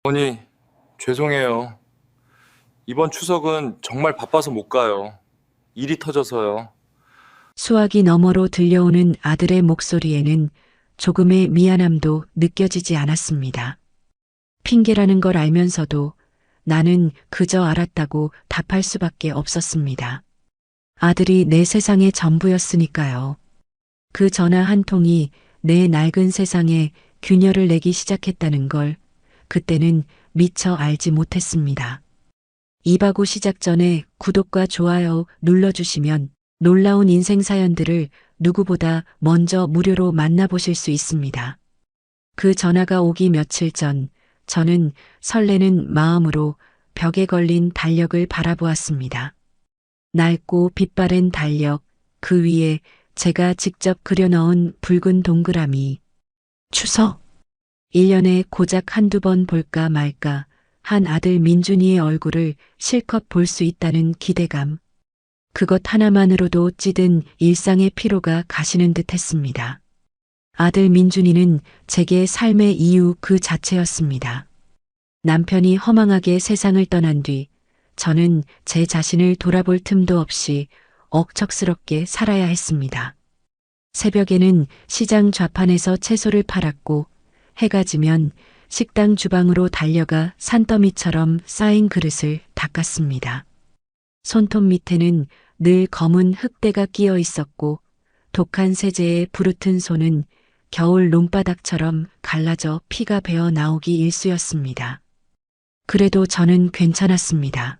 어머니, 죄송해요. 이번 추석은 정말 바빠서 못 가요. 일이 터져서요. 수화기 너머로 들려오는 아들의 목소리에는 조금의 미안함도 느껴지지 않았습니다. 핑계라는 걸 알면서도 나는 그저 알았다고 답할 수밖에 없었습니다. 아들이 내 세상의 전부였으니까요. 그 전화 한 통이 내 낡은 세상에 균열을 내기 시작했다는 걸 그때는 미처 알지 못했습니다. 이바구 시작 전에 구독과 좋아요 눌러주시면 놀라운 인생 사연들을 누구보다 먼저 무료로 만나보실 수 있습니다. 그 전화가 오기 며칠 전, 저는 설레는 마음으로 벽에 걸린 달력을 바라보았습니다. 낡고 빛바랜 달력, 그 위에 제가 직접 그려넣은 붉은 동그라미. 추석. 1년에 고작 한두 번 볼까 말까 한 아들 민준이의 얼굴을 실컷 볼 수 있다는 기대감. 그것 하나만으로도 찌든 일상의 피로가 가시는 듯 했습니다. 아들 민준이는 제게 삶의 이유 그 자체였습니다. 남편이 허망하게 세상을 떠난 뒤 저는 제 자신을 돌아볼 틈도 없이 억척스럽게 살아야 했습니다. 새벽에는 시장 좌판에서 채소를 팔았고 해가 지면 식당 주방으로 달려가 산더미처럼 쌓인 그릇을 닦았습니다. 손톱 밑에는 늘 검은 흙대가 끼어 있었고 독한 세제의 부르튼 손은 겨울 논바닥처럼 갈라져 피가 배어 나오기 일쑤였습니다. 그래도 저는 괜찮았습니다.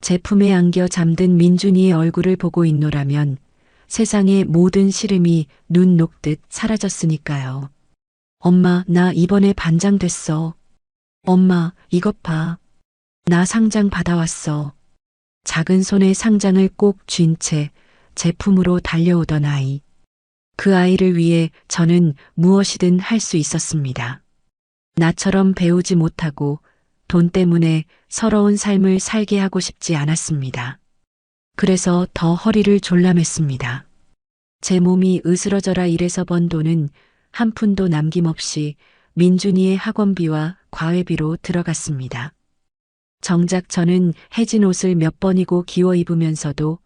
제 품에 안겨 잠든 민준이의 얼굴을 보고 있노라면 세상의 모든 시름이 눈 녹듯 사라졌으니까요. 엄마, 나 이번에 반장 됐어. 엄마, 이것 봐. 나 상장 받아왔어. 작은 손에 상장을 꼭 쥔 채 제 품으로 달려오던 아이. 그 아이를 위해 저는 무엇이든 할 수 있었습니다. 나처럼 배우지 못하고 돈 때문에 서러운 삶을 살게 하고 싶지 않았습니다. 그래서 더 허리를 졸라맸습니다. 제 몸이 으스러져라 일해서 번 돈은 한 푼도 남김없이 민준이의 학원비와 과외비로 들어갔습니다. 정작 저는 해진 옷을 몇 번이고 기워 입으면서도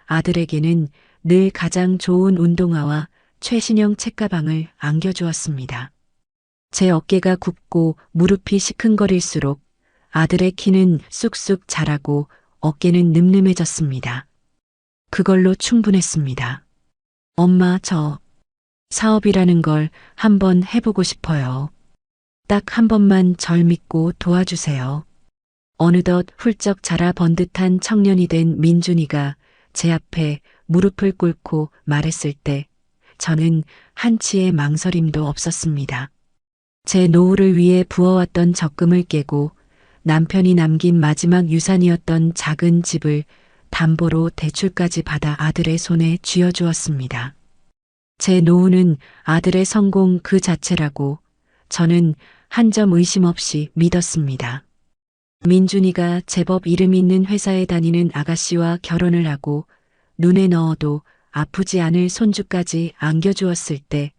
아들에게는 늘 가장 좋은 운동화와 최신형 책가방을 안겨주었습니다. 제 어깨가 굽고 무릎이 시큰거릴수록 아들의 키는 쑥쑥 자라고 어깨는 늠름해졌습니다. 그걸로 충분했습니다. 엄마, 저 사업이라는 걸 한번 해보고 싶어요. 딱 한 번만 절 믿고 도와주세요. 어느덧 훌쩍 자라 번듯한 청년이 된 민준이가 제 앞에 무릎을 꿇고 말했을 때 저는 한치의 망설임도 없었습니다. 제 노후를 위해 부어왔던 적금을 깨고 남편이 남긴 마지막 유산이었던 작은 집을 담보로 대출까지 받아 아들의 손에 쥐어주었습니다. 제 노후는 아들의 성공 그 자체라고 저는 한 점 의심 없이 믿었습니다. 민준이가 제법 이름 있는 회사에 다니는 아가씨와 결혼을 하고 눈에 넣어도 아프지 않을 손주까지 안겨주었을 때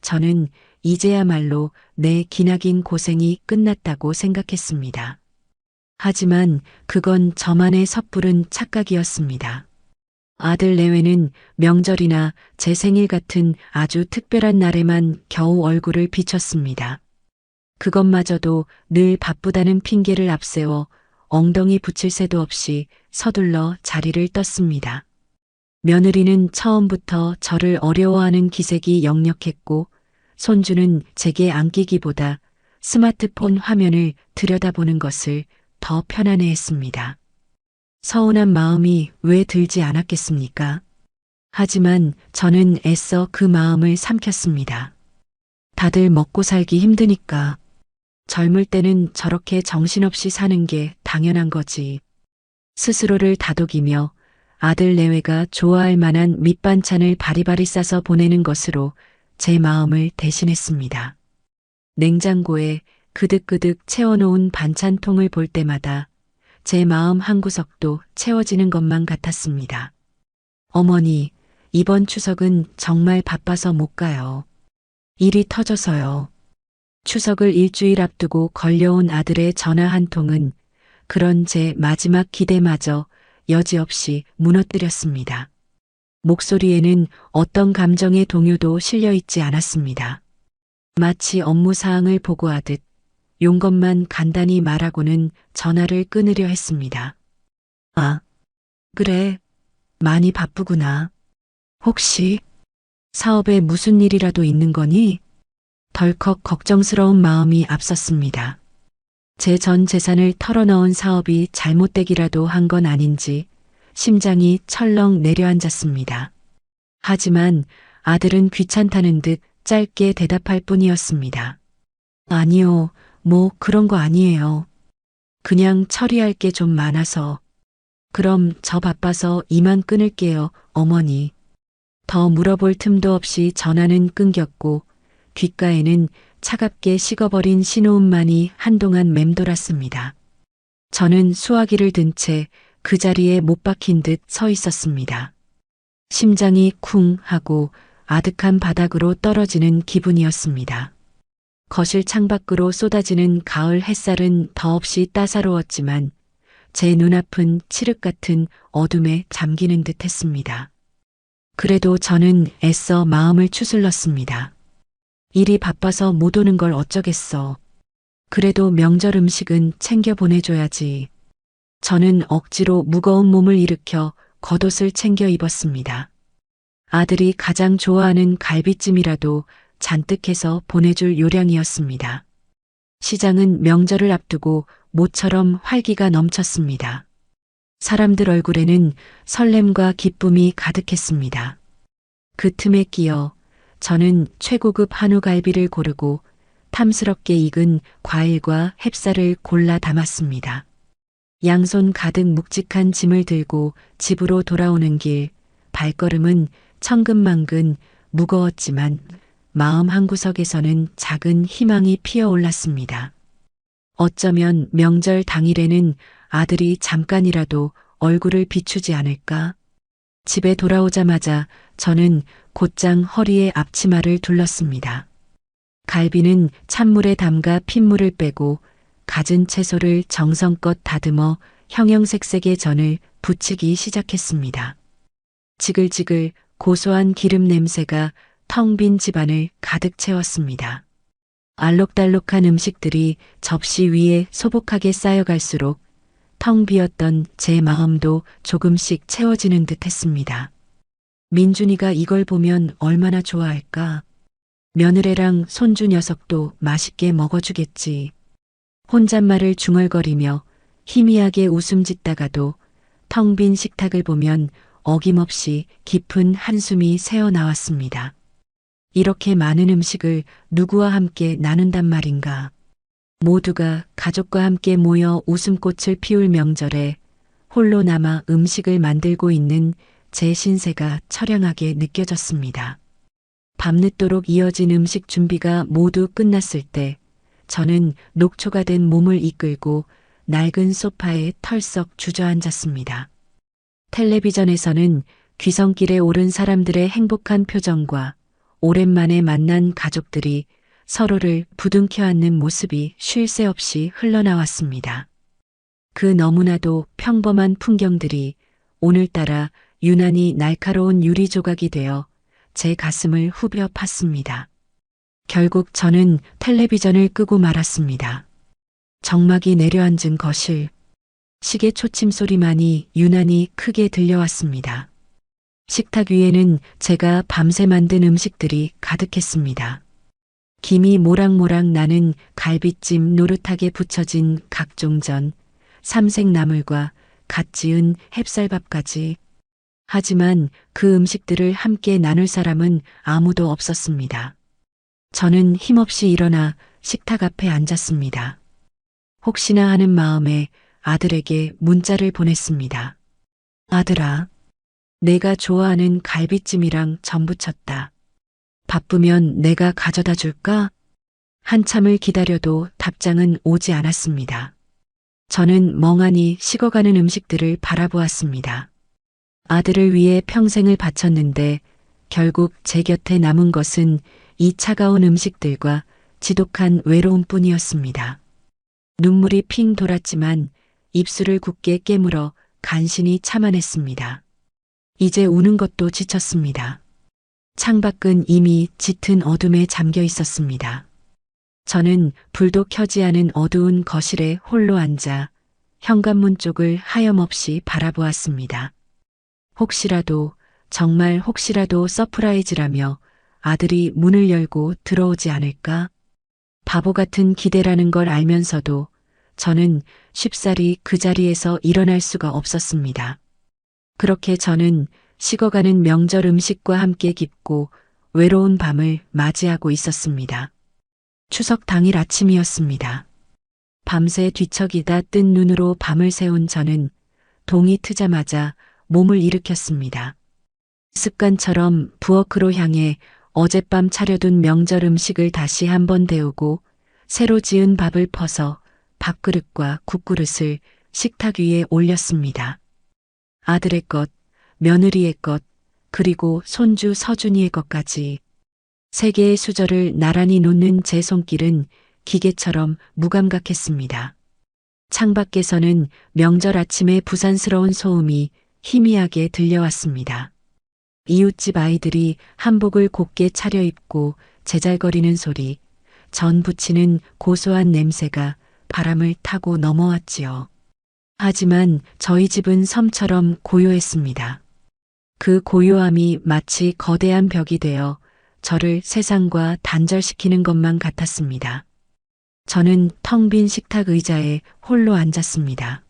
저는 이제야말로 내 기나긴 고생이 끝났다고 생각했습니다. 하지만 그건 저만의 섣부른 착각이었습니다. 아들 내외는 명절이나 제 생일 같은 아주 특별한 날에만 겨우 얼굴을 비췄습니다. 그것마저도 늘 바쁘다는 핑계를 앞세워 엉덩이 붙일 새도 없이 서둘러 자리를 떴습니다. 며느리는 처음부터 저를 어려워하는 기색이 역력했고 손주는 제게 안기기보다 스마트폰 화면을 들여다보는 것을 더 편안해했습니다. 서운한 마음이 왜 들지 않았겠습니까? 하지만 저는 애써 그 마음을 삼켰습니다. 다들 먹고 살기 힘드니까 젊을 때는 저렇게 정신없이 사는 게 당연한 거지. 스스로를 다독이며 아들 내외가 좋아할 만한 밑반찬을 바리바리 싸서 보내는 것으로 제 마음을 대신했습니다. 냉장고에 그득그득 채워놓은 반찬통을 볼 때마다 제 마음 한구석도 채워지는 것만 같았습니다. 어머니, 이번 추석은 정말 바빠서 못 가요. 일이 터져서요. 추석을 일주일 앞두고 걸려온 아들의 전화 한 통은 그런 제 마지막 기대마저 여지없이 무너뜨렸습니다. 목소리에는 어떤 감정의 동요도 실려 있지 않았습니다. 마치 업무 사항을 보고하듯 용건만 간단히 말하고는 전화를 끊으려 했습니다. 아, 그래. 많이 바쁘구나. 혹시 사업에 무슨 일이라도 있는 거니? 덜컥 걱정스러운 마음이 앞섰습니다. 제 전 재산을 털어넣은 사업이 잘못되기라도 한 건 아닌지 심장이 철렁 내려앉았습니다. 하지만 아들은 귀찮다는 듯 짧게 대답할 뿐이었습니다. 아니요, 뭐 그런 거 아니에요. 그냥 처리할 게 좀 많아서. 그럼 저 바빠서 이만 끊을게요, 어머니. 더 물어볼 틈도 없이 전화는 끊겼고 귓가에는 차갑게 식어버린 신호음만이 한동안 맴돌았습니다. 저는 수화기를 든 채 그 자리에 못 박힌 듯 서 있었습니다. 심장이 쿵 하고 아득한 바닥으로 떨어지는 기분이었습니다. 거실 창밖으로 쏟아지는 가을 햇살은 더없이 따사로웠지만 제 눈앞은 칠흑 같은 어둠에 잠기는 듯 했습니다. 그래도 저는 애써 마음을 추슬렀습니다. 일이 바빠서 못 오는 걸 어쩌겠어. 그래도 명절 음식은 챙겨 보내줘야지. 저는 억지로 무거운 몸을 일으켜 겉옷을 챙겨 입었습니다. 아들이 가장 좋아하는 갈비찜이라도 잔뜩 해서 보내줄 요량이었습니다. 시장은 명절을 앞두고 모처럼 활기가 넘쳤습니다. 사람들 얼굴에는 설렘과 기쁨이 가득했습니다. 그 틈에 끼어 저는 최고급 한우갈비를 고르고 탐스럽게 익은 과일과 햅쌀을 골라 담았습니다. 양손 가득 묵직한 짐을 들고 집으로 돌아오는 길, 발걸음은 천근만근 무거웠지만 마음 한구석에서는 작은 희망이 피어올랐습니다. 어쩌면 명절 당일에는 아들이 잠깐이라도 얼굴을 비추지 않을까? 집에 돌아오자마자 저는 곧장 허리에 앞치마를 둘렀습니다. 갈비는 찬물에 담가 핏물을 빼고 갖은 채소를 정성껏 다듬어 형형색색의 전을 부치기 시작했습니다. 지글지글 고소한 기름 냄새가 텅 빈 집안을 가득 채웠습니다. 알록달록한 음식들이 접시 위에 소복하게 쌓여갈수록 텅 비었던 제 마음도 조금씩 채워지는 듯 했습니다. 민준이가 이걸 보면 얼마나 좋아할까? 며느래랑 손주 녀석도 맛있게 먹어주겠지. 혼잣말을 중얼거리며 희미하게 웃음 짓다가도 텅 빈 식탁을 보면 어김없이 깊은 한숨이 새어나왔습니다. 이렇게 많은 음식을 누구와 함께 나눈단 말인가. 모두가 가족과 함께 모여 웃음꽃을 피울 명절에 홀로 남아 음식을 만들고 있는 제 신세가 처량하게 느껴졌습니다. 밤늦도록 이어진 음식 준비가 모두 끝났을 때 저는 녹초가 된 몸을 이끌고 낡은 소파에 털썩 주저앉았습니다. 텔레비전에서는 귀성길에 오른 사람들의 행복한 표정과 오랜만에 만난 가족들이 서로를 부둥켜 안는 모습이 쉴 새 없이 흘러나왔습니다. 그 너무나도 평범한 풍경들이 오늘따라 유난히 날카로운 유리 조각이 되어 제 가슴을 후벼 팠습니다. 결국 저는 텔레비전을 끄고 말았습니다. 정막이 내려앉은 거실, 시계 초침 소리만이 유난히 크게 들려왔습니다. 식탁 위에는 제가 밤새 만든 음식들이 가득했습니다. 김이 모락모락 나는 갈비찜 노릇하게 부쳐진 각종 전, 삼색나물과 갓 지은 햅쌀밥까지. 하지만 그 음식들을 함께 나눌 사람은 아무도 없었습니다. 저는 힘없이 일어나 식탁 앞에 앉았습니다. 혹시나 하는 마음에 아들에게 문자를 보냈습니다. 아들아, 내가 좋아하는 갈비찜이랑 전 부쳤다. 바쁘면 내가 가져다 줄까? 한참을 기다려도 답장은 오지 않았습니다. 저는 멍하니 식어가는 음식들을 바라보았습니다. 아들을 위해 평생을 바쳤는데 결국 제 곁에 남은 것은 이 차가운 음식들과 지독한 외로움뿐이었습니다. 눈물이 핑 돌았지만 입술을 굳게 깨물어 간신히 참아냈습니다. 이제 우는 것도 지쳤습니다. 창밖은 이미 짙은 어둠에 잠겨 있었습니다. 저는 불도 켜지 않은 어두운 거실에 홀로 앉아 현관문 쪽을 하염없이 바라보았습니다. 혹시라도, 정말 혹시라도 서프라이즈라며 아들이 문을 열고 들어오지 않을까? 바보 같은 기대라는 걸 알면서도 저는 쉽사리 그 자리에서 일어날 수가 없었습니다. 그렇게 저는 식어가는 명절 음식과 함께 깊고 외로운 밤을 맞이하고 있었습니다. 추석 당일 아침이었습니다. 밤새 뒤척이다 뜬 눈으로 밤을 새운 저는 동이 트자마자 몸을 일으켰습니다. 습관처럼 부엌으로 향해 어젯밤 차려둔 명절 음식을 다시 한번 데우고 새로 지은 밥을 퍼서 밥그릇과 국그릇을 식탁 위에 올렸습니다. 아들의 것, 며느리의 것, 그리고 손주 서준이의 것까지. 세 개의 수저를 나란히 놓는 제 손길은 기계처럼 무감각했습니다. 창밖에서는 명절 아침의 부산스러운 소음이 희미하게 들려왔습니다. 이웃집 아이들이 한복을 곱게 차려입고 제잘거리는 소리, 전 부치는 고소한 냄새가 바람을 타고 넘어왔지요. 하지만 저희 집은 섬처럼 고요했습니다. 그 고요함이 마치 거대한 벽이 되어 저를 세상과 단절시키는 것만 같았습니다. 저는 텅 빈 식탁 의자에 홀로 앉았습니다.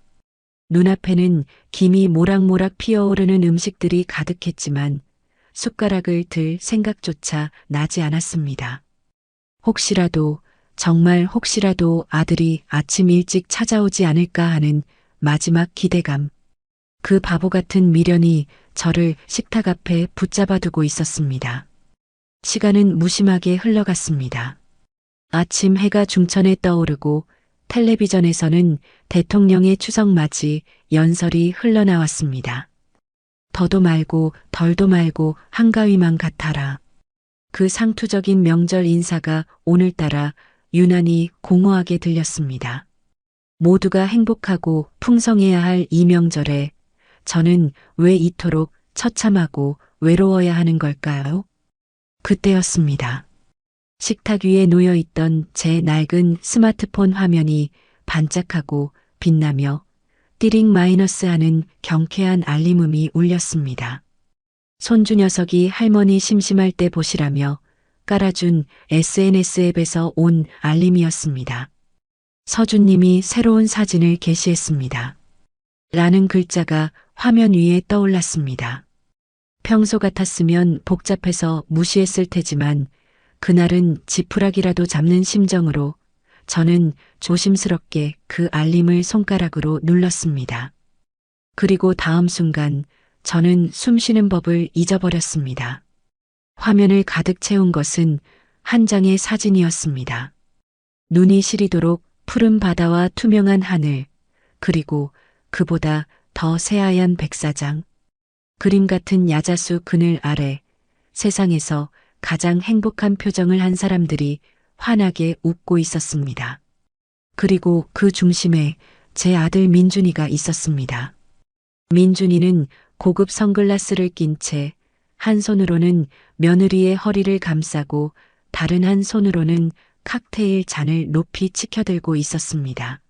눈앞에는 김이 모락모락 피어오르는 음식들이 가득했지만 숟가락을 들 생각조차 나지 않았습니다. 혹시라도, 정말 혹시라도 아들이 아침 일찍 찾아오지 않을까 하는 마지막 기대감. 그 바보 같은 미련이 저를 식탁 앞에 붙잡아두고 있었습니다. 시간은 무심하게 흘러갔습니다. 아침 해가 중천에 떠오르고 텔레비전에서는 대통령의 추석맞이 연설이 흘러나왔습니다. 더도 말고 덜도 말고 한가위만 같아라. 그 상투적인 명절 인사가 오늘따라 유난히 공허하게 들렸습니다. 모두가 행복하고 풍성해야 할 이 명절에 저는 왜 이토록 처참하고 외로워야 하는 걸까요? 그때였습니다. 식탁 위에 놓여 있던 제 낡은 스마트폰 화면이 반짝하고 빛나며 띠링 마이너스 하는 경쾌한 알림음이 울렸습니다. 손주 녀석이 할머니 심심할 때 보시라며 깔아준 SNS 앱에서 온 알림이었습니다. 서준님이 새로운 사진을 게시했습니다. 라는 글자가 화면 위에 떠올랐습니다. 평소 같았으면 복잡해서 무시했을 테지만 그날은 지푸라기라도 잡는 심정으로 저는 조심스럽게 그 알림을 손가락으로 눌렀습니다. 그리고 다음 순간 저는 숨쉬는 법을 잊어버렸습니다. 화면을 가득 채운 것은 한 장의 사진이었습니다. 눈이 시리도록 푸른 바다와 투명한 하늘, 그리고 그보다 더 새하얀 백사장. 그림 같은 야자수 그늘 아래 세상에서 가장 행복한 표정을 한 사람들이 환하게 웃고 있었습니다. 그리고 그 중심에 제 아들 민준이가 있었습니다. 민준이는 고급 선글라스를 낀 채 한 손으로는 며느리의 허리를 감싸고 다른 한 손으로는 칵테일 잔을 높이 치켜들고 있었습니다.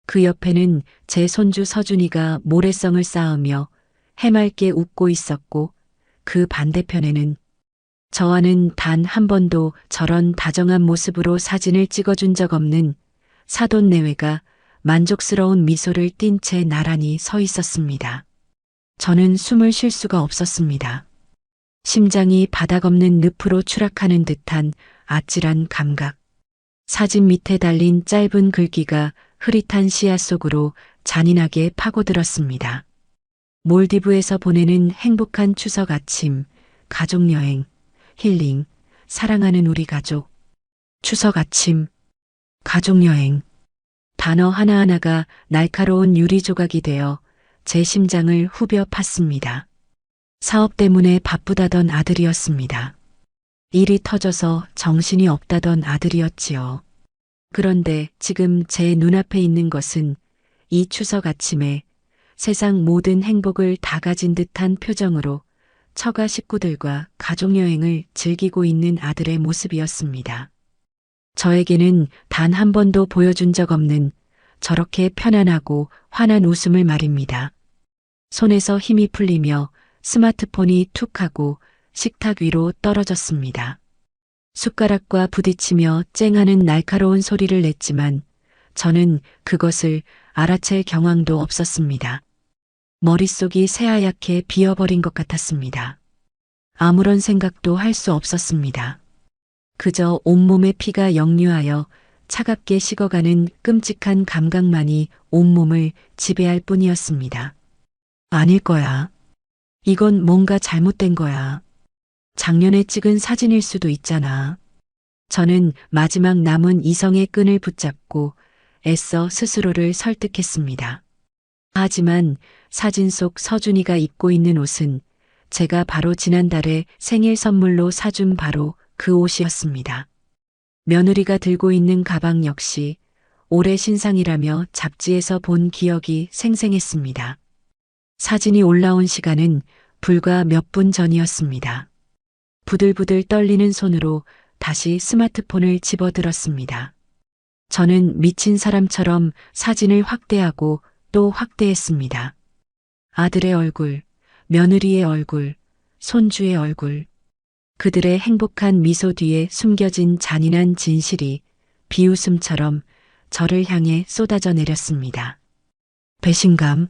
그 옆에는 제 손주 서준이가 모래성을 쌓으며 해맑게 웃고 있었고 그 반대편에는 저와는 단 한 번도 저런 다정한 모습으로 사진을 찍어준 적 없는 사돈 내외가 만족스러운 미소를 띤 채 나란히 서 있었습니다. 저는 숨을 쉴 수가 없었습니다. 심장이 바닥 없는 늪으로 추락하는 듯한 아찔한 감각. 사진 밑에 달린 짧은 글귀가 흐릿한 시야 속으로 잔인하게 파고들었습니다. 몰디브에서 보내는 행복한 추석 아침, 가족여행, 힐링, 사랑하는 우리 가족. 추석 아침, 가족여행. 단어 하나하나가 날카로운 유리 조각이 되어 제 심장을 후벼 팠습니다. 사업 때문에 바쁘다던 아들이었습니다. 일이 터져서 정신이 없다던 아들이었지요. 그런데 지금 제 눈앞에 있는 것은 이 추석 아침에 세상 모든 행복을 다 가진 듯한 표정으로 처가 식구들과 가족여행을 즐기고 있는 아들의 모습이었습니다. 저에게는 단 한 번도 보여준 적 없는 저렇게 편안하고 환한 웃음을 말입니다. 손에서 힘이 풀리며 스마트폰이 툭 하고 식탁 위로 떨어졌습니다. 숟가락과 부딪히며 쨍하는 날카로운 소리를 냈지만 저는 그것을 알아챌 경황도 없었습니다. 머릿속이 새하얗게 비어버린 것 같았습니다. 아무런 생각도 할 수 없었습니다. 그저 온몸의 피가 역류하여 차갑게 식어가는 끔찍한 감각만이 온몸을 지배할 뿐이었습니다. 아닐 거야. 이건 뭔가 잘못된 거야. 작년에 찍은 사진일 수도 있잖아. 저는 마지막 남은 이성의 끈을 붙잡고 애써 스스로를 설득했습니다. 하지만 사진 속 서준이가 입고 있는 옷은 제가 바로 지난달에 생일 선물로 사준 바로 그 옷이었습니다. 며느리가 들고 있는 가방 역시 올해 신상이라며 잡지에서 본 기억이 생생했습니다. 사진이 올라온 시간은 불과 몇 분 전이었습니다. 부들부들 떨리는 손으로 다시 스마트폰을 집어들었습니다. 저는 미친 사람처럼 사진을 확대하고 또 확대했습니다. 아들의 얼굴, 며느리의 얼굴, 손주의 얼굴. 그들의 행복한 미소 뒤에 숨겨진 잔인한 진실이 비웃음처럼 저를 향해 쏟아져 내렸습니다. 배신감.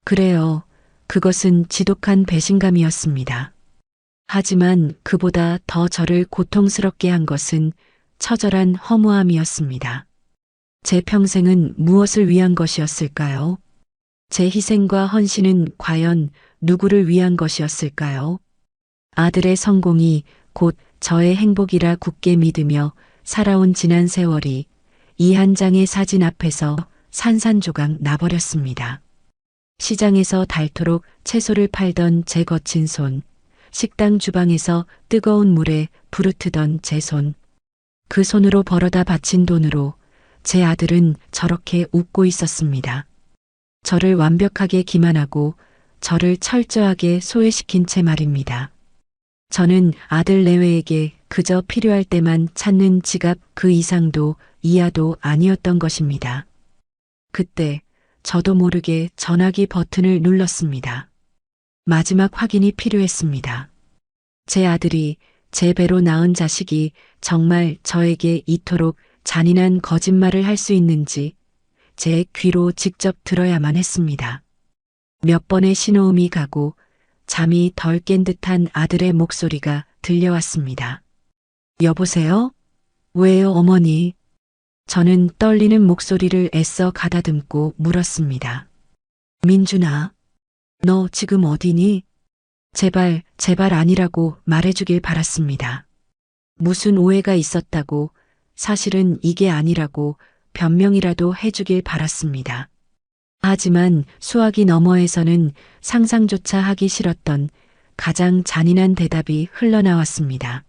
그래요. 그것은 지독한 배신감이었습니다. 하지만 그보다 더 저를 고통스럽게 한 것은 처절한 허무함이었습니다. 제 평생은 무엇을 위한 것이었을까요? 제 희생과 헌신은 과연 누구를 위한 것이었을까요? 아들의 성공이 곧 저의 행복이라 굳게 믿으며 살아온 지난 세월이 이 한 장의 사진 앞에서 산산조각 나버렸습니다. 시장에서 닳도록 채소를 팔던 제 거친 손, 식당 주방에서 뜨거운 물에 부르트던 제 손, 그 손으로 벌어다 바친 돈으로 제 아들은 저렇게 웃고 있었습니다. 저를 완벽하게 기만하고 저를 철저하게 소외시킨 채 말입니다. 저는 아들 내외에게 그저 필요할 때만 찾는 지갑 그 이상도 이하도 아니었던 것입니다. 그때 저도 모르게 전화기 버튼을 눌렀습니다. 마지막 확인이 필요했습니다. 제 아들이 제 배로 낳은 자식이 정말 저에게 이토록 잔인한 거짓말을 할 수 있는지 제 귀로 직접 들어야만 했습니다. 몇 번의 신호음이 가고 잠이 덜 깬 듯한 아들의 목소리가 들려왔습니다. 여보세요? 왜요, 어머니? 저는 떨리는 목소리를 애써 가다듬고 물었습니다. 민준아, 너 지금 어디니? 제발, 제발 아니라고 말해주길 바랐습니다. 무슨 오해가 있었다고, 사실은 이게 아니라고 변명이라도 해주길 바랐습니다. 하지만 수화기 너머에서는 상상조차 하기 싫었던 가장 잔인한 대답이 흘러나왔습니다.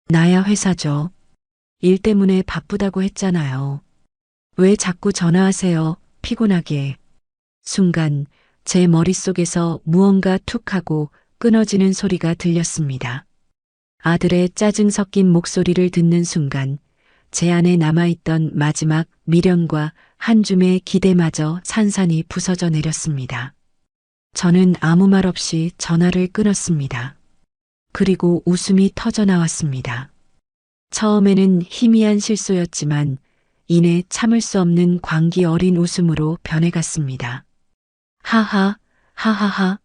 나야 회사죠. 일 때문에 바쁘다고 했잖아요. 왜 자꾸 전화하세요, 피곤하게. 순간 제 머릿속에서 무언가 툭 하고 끊어지는 소리가 들렸습니다. 아들의 짜증 섞인 목소리를 듣는 순간 제 안에 남아있던 마지막 미련과 한 줌의 기대마저 산산이 부서져 내렸습니다. 저는 아무 말 없이 전화를 끊었습니다. 그리고 웃음이 터져 나왔습니다. 처음에는 희미한 실수였지만 이내 참을 수 없는 광기 어린 웃음으로 변해갔습니다. 하하, 하하하.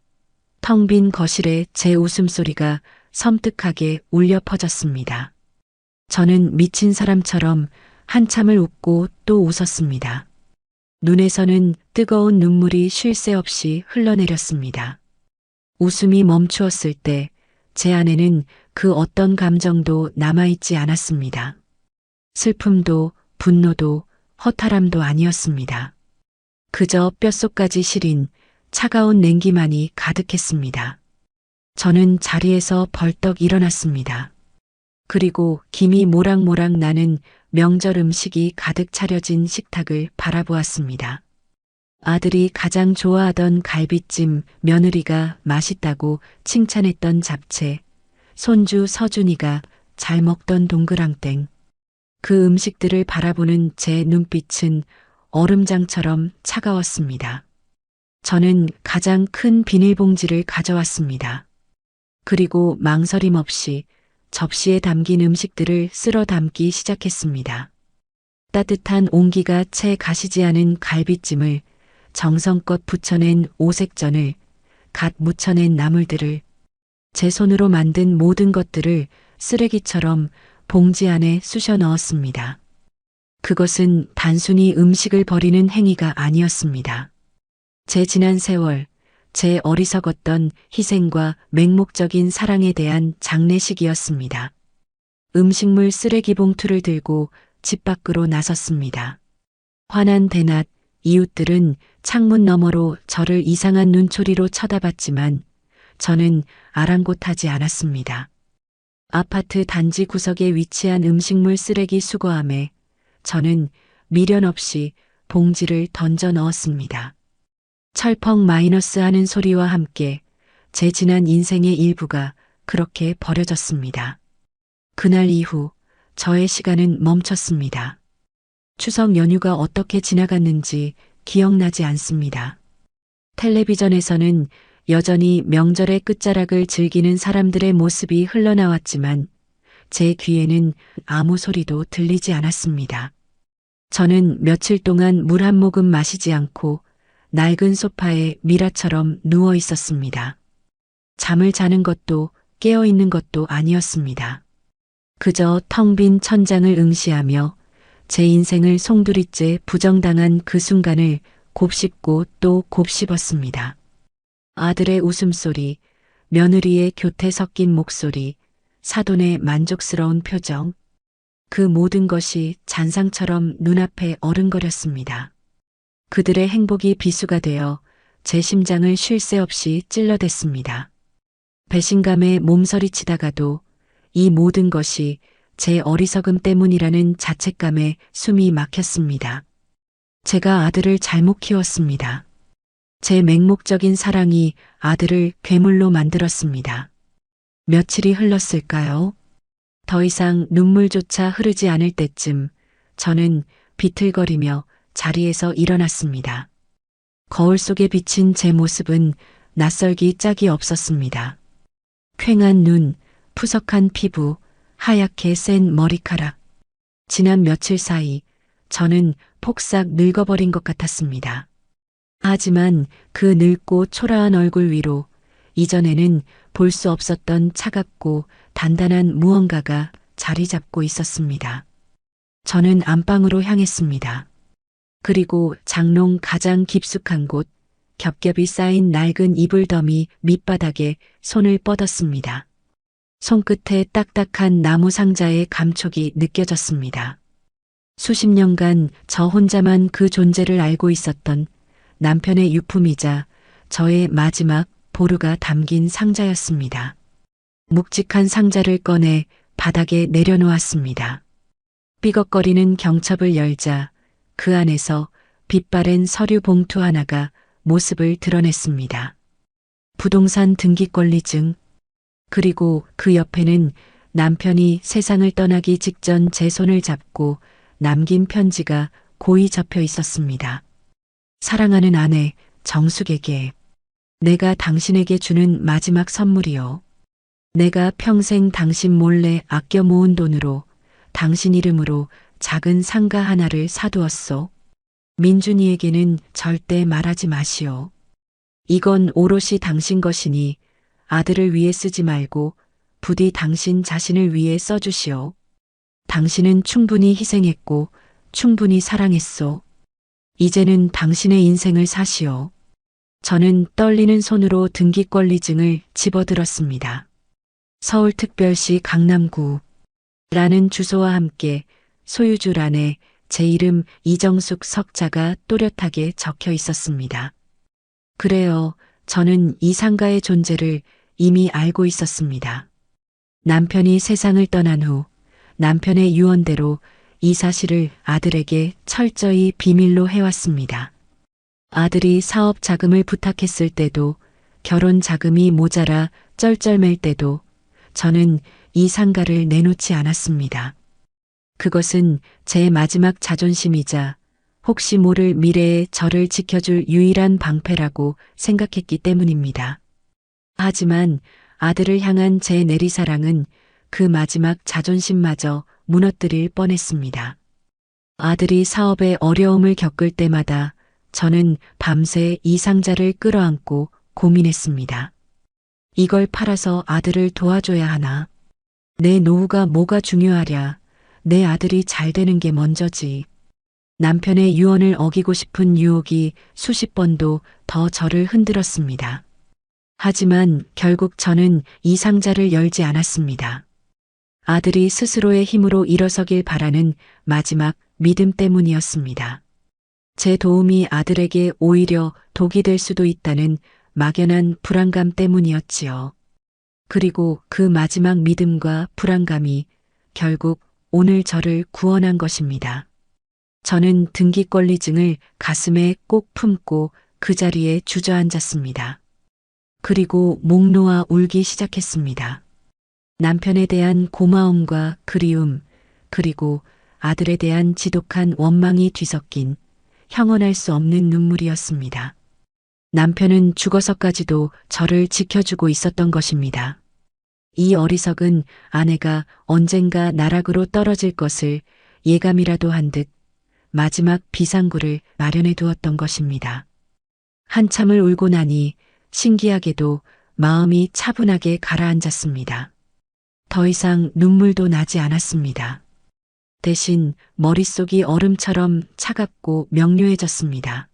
텅 빈 거실에 제 웃음소리가 섬뜩하게 울려 퍼졌습니다. 저는 미친 사람처럼 한참을 웃고 또 웃었습니다. 눈에서는 뜨거운 눈물이 쉴 새 없이 흘러내렸습니다. 웃음이 멈추었을 때 제 안에는 그 어떤 감정도 남아있지 않았습니다. 슬픔도 분노도 허탈함도 아니었습니다. 그저 뼛속까지 시린 차가운 냉기만이 가득했습니다. 저는 자리에서 벌떡 일어났습니다. 그리고 김이 모락모락 나는 명절 음식이 가득 차려진 식탁을 바라보았습니다. 아들이 가장 좋아하던 갈비찜, 며느리가 맛있다고 칭찬했던 잡채, 손주 서준이가 잘 먹던 동그랑땡. 그 음식들을 바라보는 제 눈빛은 얼음장처럼 차가웠습니다. 저는 가장 큰 비닐봉지를 가져왔습니다. 그리고 망설임 없이 접시에 담긴 음식들을 쓸어 담기 시작했습니다. 따뜻한 온기가 채 가시지 않은 갈비찜을, 정성껏 부쳐낸 오색전을, 갓 무쳐낸 나물들을, 제 손으로 만든 모든 것들을 쓰레기처럼 봉지 안에 쑤셔 넣었습니다. 그것은 단순히 음식을 버리는 행위가 아니었습니다. 제 지난 세월, 제 어리석었던 희생과 맹목적인 사랑에 대한 장례식이었습니다. 음식물 쓰레기 봉투를 들고 집 밖으로 나섰습니다. 화난 대낮, 이웃들은 창문 너머로 저를 이상한 눈초리로 쳐다봤지만 저는 아랑곳하지 않았습니다. 아파트 단지 구석에 위치한 음식물 쓰레기 수거함에 저는 미련 없이 봉지를 던져 넣었습니다. 철펑 마이너스 하는 소리와 함께 제 지난 인생의 일부가 그렇게 버려졌습니다. 그날 이후 저의 시간은 멈췄습니다. 추석 연휴가 어떻게 지나갔는지 기억나지 않습니다. 텔레비전에서는 여전히 명절의 끝자락을 즐기는 사람들의 모습이 흘러나왔지만 제 귀에는 아무 소리도 들리지 않았습니다. 저는 며칠 동안 물 한 모금 마시지 않고 낡은 소파에 미라처럼 누워 있었습니다. 잠을 자는 것도 깨어 있는 것도 아니었습니다. 그저 텅 빈 천장을 응시하며 제 인생을 송두리째 부정당한 그 순간을 곱씹고 또 곱씹었습니다. 아들의 웃음소리, 며느리의 교태 섞인 목소리, 사돈의 만족스러운 표정, 그 모든 것이 잔상처럼 눈앞에 어른거렸습니다. 그들의 행복이 비수가 되어 제 심장을 쉴 새 없이 찔러댔습니다. 배신감에 몸서리치다가도 이 모든 것이 제 어리석음 때문이라는 자책감에 숨이 막혔습니다. 제가 아들을 잘못 키웠습니다. 제 맹목적인 사랑이 아들을 괴물로 만들었습니다. 며칠이 흘렀을까요? 더 이상 눈물조차 흐르지 않을 때쯤 저는 비틀거리며 자리에서 일어났습니다. 거울 속에 비친 제 모습은 낯설기 짝이 없었습니다. 퀭한 눈, 푸석한 피부, 하얗게 센 머리카락. 지난 며칠 사이 저는 폭삭 늙어버린 것 같았습니다. 하지만 그 늙고 초라한 얼굴 위로 이전에는 볼 수 없었던 차갑고 단단한 무언가가 자리 잡고 있었습니다. 저는 안방으로 향했습니다. 그리고 장롱 가장 깊숙한 곳, 겹겹이 쌓인 낡은 이불 더미 밑바닥에 손을 뻗었습니다. 손끝에 딱딱한 나무 상자의 감촉이 느껴졌습니다. 수십 년간 저 혼자만 그 존재를 알고 있었던 남편의 유품이자 저의 마지막 보루가 담긴 상자였습니다. 묵직한 상자를 꺼내 바닥에 내려놓았습니다. 삐걱거리는 경첩을 열자 그 안에서 빛바랜 서류 봉투 하나가 모습을 드러냈습니다. 부동산 등기권리증, 그리고 그 옆에는 남편이 세상을 떠나기 직전 제 손을 잡고 남긴 편지가 고이 접혀 있었습니다. 사랑하는 아내 정숙에게, 내가 당신에게 주는 마지막 선물이요. 내가 평생 당신 몰래 아껴 모은 돈으로 당신 이름으로 작은 상가 하나를 사두었소. 민준이에게는 절대 말하지 마시오. 이건 오롯이 당신 것이니 아들을 위해 쓰지 말고 부디 당신 자신을 위해 써주시오. 당신은 충분히 희생했고 충분히 사랑했소. 이제는 당신의 인생을 사시오. 저는 떨리는 손으로 등기권리증을 집어들었습니다. 서울특별시 강남구 라는 주소와 함께 소유주란에 제 이름 이정숙 석자가 또렷하게 적혀 있었습니다. 그래요, 저는 이 상가의 존재를 이미 알고 있었습니다. 남편이 세상을 떠난 후 남편의 유언대로 이 사실을 아들에게 철저히 비밀로 해왔습니다. 아들이 사업 자금을 부탁했을 때도, 결혼 자금이 모자라 쩔쩔맬 때도 저는 이 상가를 내놓지 않았습니다. 그것은 제 마지막 자존심이자 혹시 모를 미래에 저를 지켜줄 유일한 방패라고 생각했기 때문입니다. 하지만 아들을 향한 제 내리사랑은 그 마지막 자존심마저 무너뜨릴 뻔했습니다. 아들이 사업에 어려움을 겪을 때마다 저는 밤새 이 상자를 끌어안고 고민했습니다. 이걸 팔아서 아들을 도와줘야 하나? 내 노후가 뭐가 중요하랴? 내 아들이 잘 되는 게 먼저지. 남편의 유언을 어기고 싶은 유혹이 수십 번도 더 저를 흔들었습니다. 하지만 결국 저는 이 상자를 열지 않았습니다. 아들이 스스로의 힘으로 일어서길 바라는 마지막 믿음 때문이었습니다. 제 도움이 아들에게 오히려 독이 될 수도 있다는 막연한 불안감 때문이었지요. 그리고 그 마지막 믿음과 불안감이 결국 오늘 저를 구원한 것입니다. 저는 등기권리증을 가슴에 꼭 품고 그 자리에 주저앉았습니다. 그리고 목 놓아 울기 시작했습니다. 남편에 대한 고마움과 그리움, 그리고 아들에 대한 지독한 원망이 뒤섞인 형언할 수 없는 눈물이었습니다. 남편은 죽어서까지도 저를 지켜주고 있었던 것입니다. 이 어리석은 아내가 언젠가 나락으로 떨어질 것을 예감이라도 한 듯 마지막 비상구를 마련해 두었던 것입니다. 한참을 울고 나니 신기하게도 마음이 차분하게 가라앉았습니다. 더 이상 눈물도 나지 않았습니다. 대신 머릿속이 얼음처럼 차갑고 명료해졌습니다.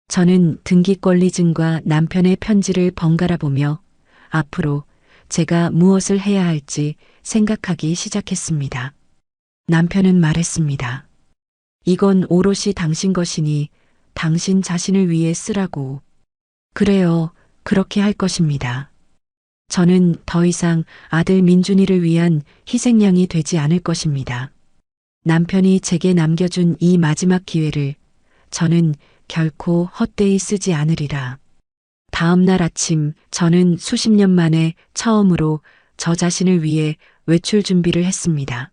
저는 등기권리증과 남편의 편지를 번갈아 보며 앞으로 제가 무엇을 해야 할지 생각하기 시작했습니다. 남편은 말했습니다. 이건 오롯이 당신 것이니 당신 자신을 위해 쓰라고. 그래요, 그렇게 할 것입니다. 저는 더 이상 아들 민준이를 위한 희생양이 되지 않을 것입니다. 남편이 제게 남겨준 이 마지막 기회를 저는 결코 헛되이 쓰지 않으리라. 다음 날 아침 저는 수십 년 만에 처음으로 저 자신을 위해 외출 준비를 했습니다.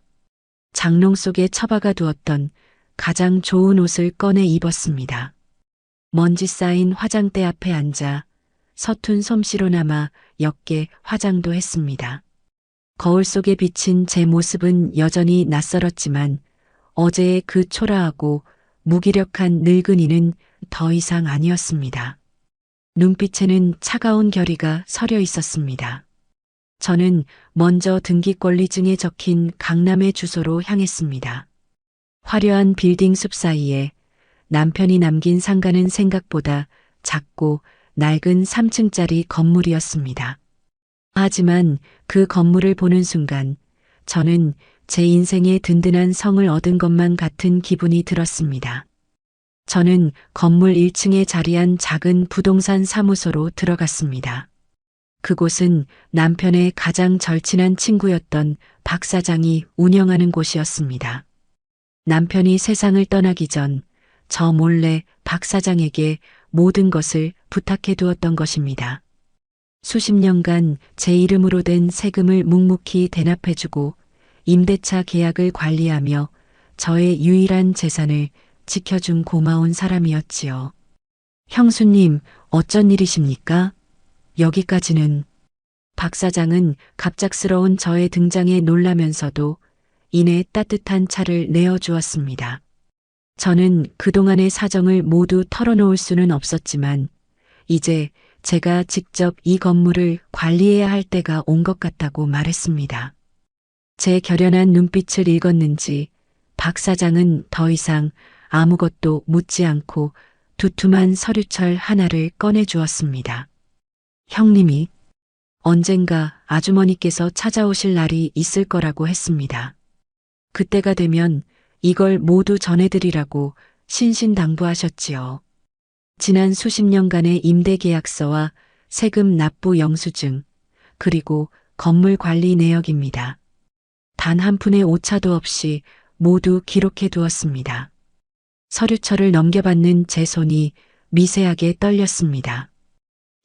장롱 속에 처박아 두었던 가장 좋은 옷을 꺼내 입었습니다. 먼지 쌓인 화장대 앞에 앉아 서툰 솜씨로나마 옅게 화장도 했습니다. 거울 속에 비친 제 모습은 여전히 낯설었지만 어제의 그 초라하고 무기력한 늙은이는 더 이상 아니었습니다. 눈빛에는 차가운 결의가 서려 있었습니다. 저는 먼저 등기권리증에 적힌 강남의 주소로 향했습니다. 화려한 빌딩 숲 사이에 남편이 남긴 상가는 생각보다 작고 낡은 3층짜리 건물이었습니다. 하지만 그 건물을 보는 순간 저는 제 인생의 든든한 성을 얻은 것만 같은 기분이 들었습니다. 저는 건물 1층에 자리한 작은 부동산 사무소로 들어갔습니다. 그곳은 남편의 가장 절친한 친구였던 박 사장이 운영하는 곳이었습니다. 남편이 세상을 떠나기 전 저 몰래 박 사장에게 모든 것을 부탁해 두었던 것입니다. 수십 년간 제 이름으로 된 세금을 묵묵히 대납해주고 임대차 계약을 관리하며 저의 유일한 재산을 지켜준 고마운 사람이었지요. 형수님, 어쩐 일이십니까? 여기까지는. 박 사장은 갑작스러운 저의 등장에 놀라면서도 이내 따뜻한 차를 내어주었습니다. 저는 그동안의 사정을 모두 털어놓을 수는 없었지만 이제 제가 직접 이 건물을 관리해야 할 때가 온 것 같다고 말했습니다. 제 결연한 눈빛을 읽었는지 박 사장은 더 이상 아무것도 묻지 않고 두툼한 서류철 하나를 꺼내 주었습니다. 형님이 언젠가 아주머니께서 찾아오실 날이 있을 거라고 했습니다. 그때가 되면 이걸 모두 전해드리라고 신신당부하셨지요. 지난 수십 년간의 임대계약서와 세금 납부 영수증, 그리고 건물 관리 내역입니다. 단 한 푼의 오차도 없이 모두 기록해 두었습니다. 서류철을 넘겨받는 제 손이 미세하게 떨렸습니다.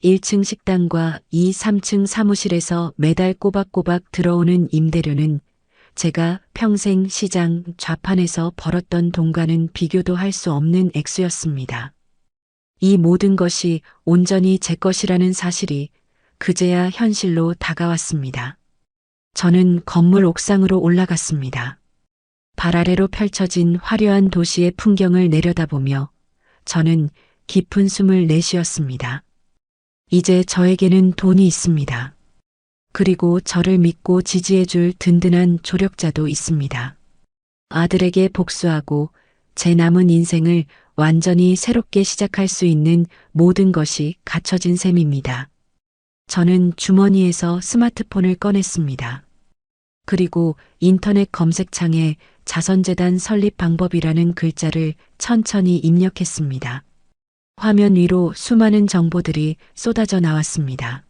1층 식당과 2, 3층 사무실에서 매달 꼬박꼬박 들어오는 임대료는 제가 평생 시장 좌판에서 벌었던 돈과는 비교도 할 수 없는 액수였습니다. 이 모든 것이 온전히 제 것이라는 사실이 그제야 현실로 다가왔습니다. 저는 건물 옥상으로 올라갔습니다. 발 아래로 펼쳐진 화려한 도시의 풍경을 내려다보며 저는 깊은 숨을 내쉬었습니다. 이제 저에게는 돈이 있습니다. 그리고 저를 믿고 지지해줄 든든한 조력자도 있습니다. 아들에게 복수하고 제 남은 인생을 완전히 새롭게 시작할 수 있는 모든 것이 갖춰진 셈입니다. 저는 주머니에서 스마트폰을 꺼냈습니다. 그리고 인터넷 검색창에 자선재단 설립 방법이라는 글자를 천천히 입력했습니다. 화면 위로 수많은 정보들이 쏟아져 나왔습니다.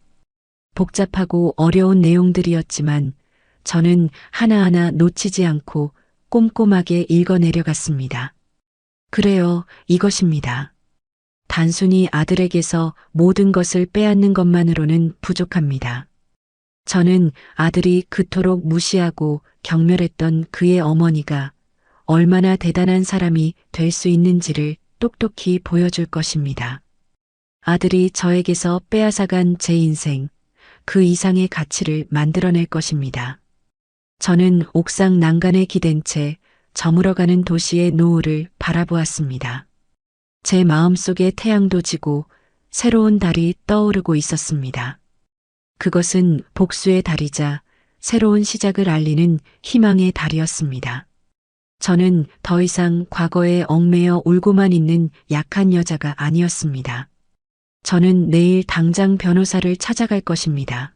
복잡하고 어려운 내용들이었지만 저는 하나하나 놓치지 않고 꼼꼼하게 읽어 내려갔습니다. 그래요, 이것입니다. 단순히 아들에게서 모든 것을 빼앗는 것만으로는 부족합니다. 저는 아들이 그토록 무시하고 경멸했던 그의 어머니가 얼마나 대단한 사람이 될 수 있는지를 똑똑히 보여줄 것입니다. 아들이 저에게서 빼앗아간 제 인생, 그 이상의 가치를 만들어낼 것입니다. 저는 옥상 난간에 기댄 채 저물어가는 도시의 노을을 바라보았습니다. 제 마음속에 태양도 지고 새로운 달이 떠오르고 있었습니다. 그것은 복수의 달이자 새로운 시작을 알리는 희망의 달이었습니다. 저는 더 이상 과거에 얽매여 울고만 있는 약한 여자가 아니었습니다. 저는 내일 당장 변호사를 찾아갈 것입니다.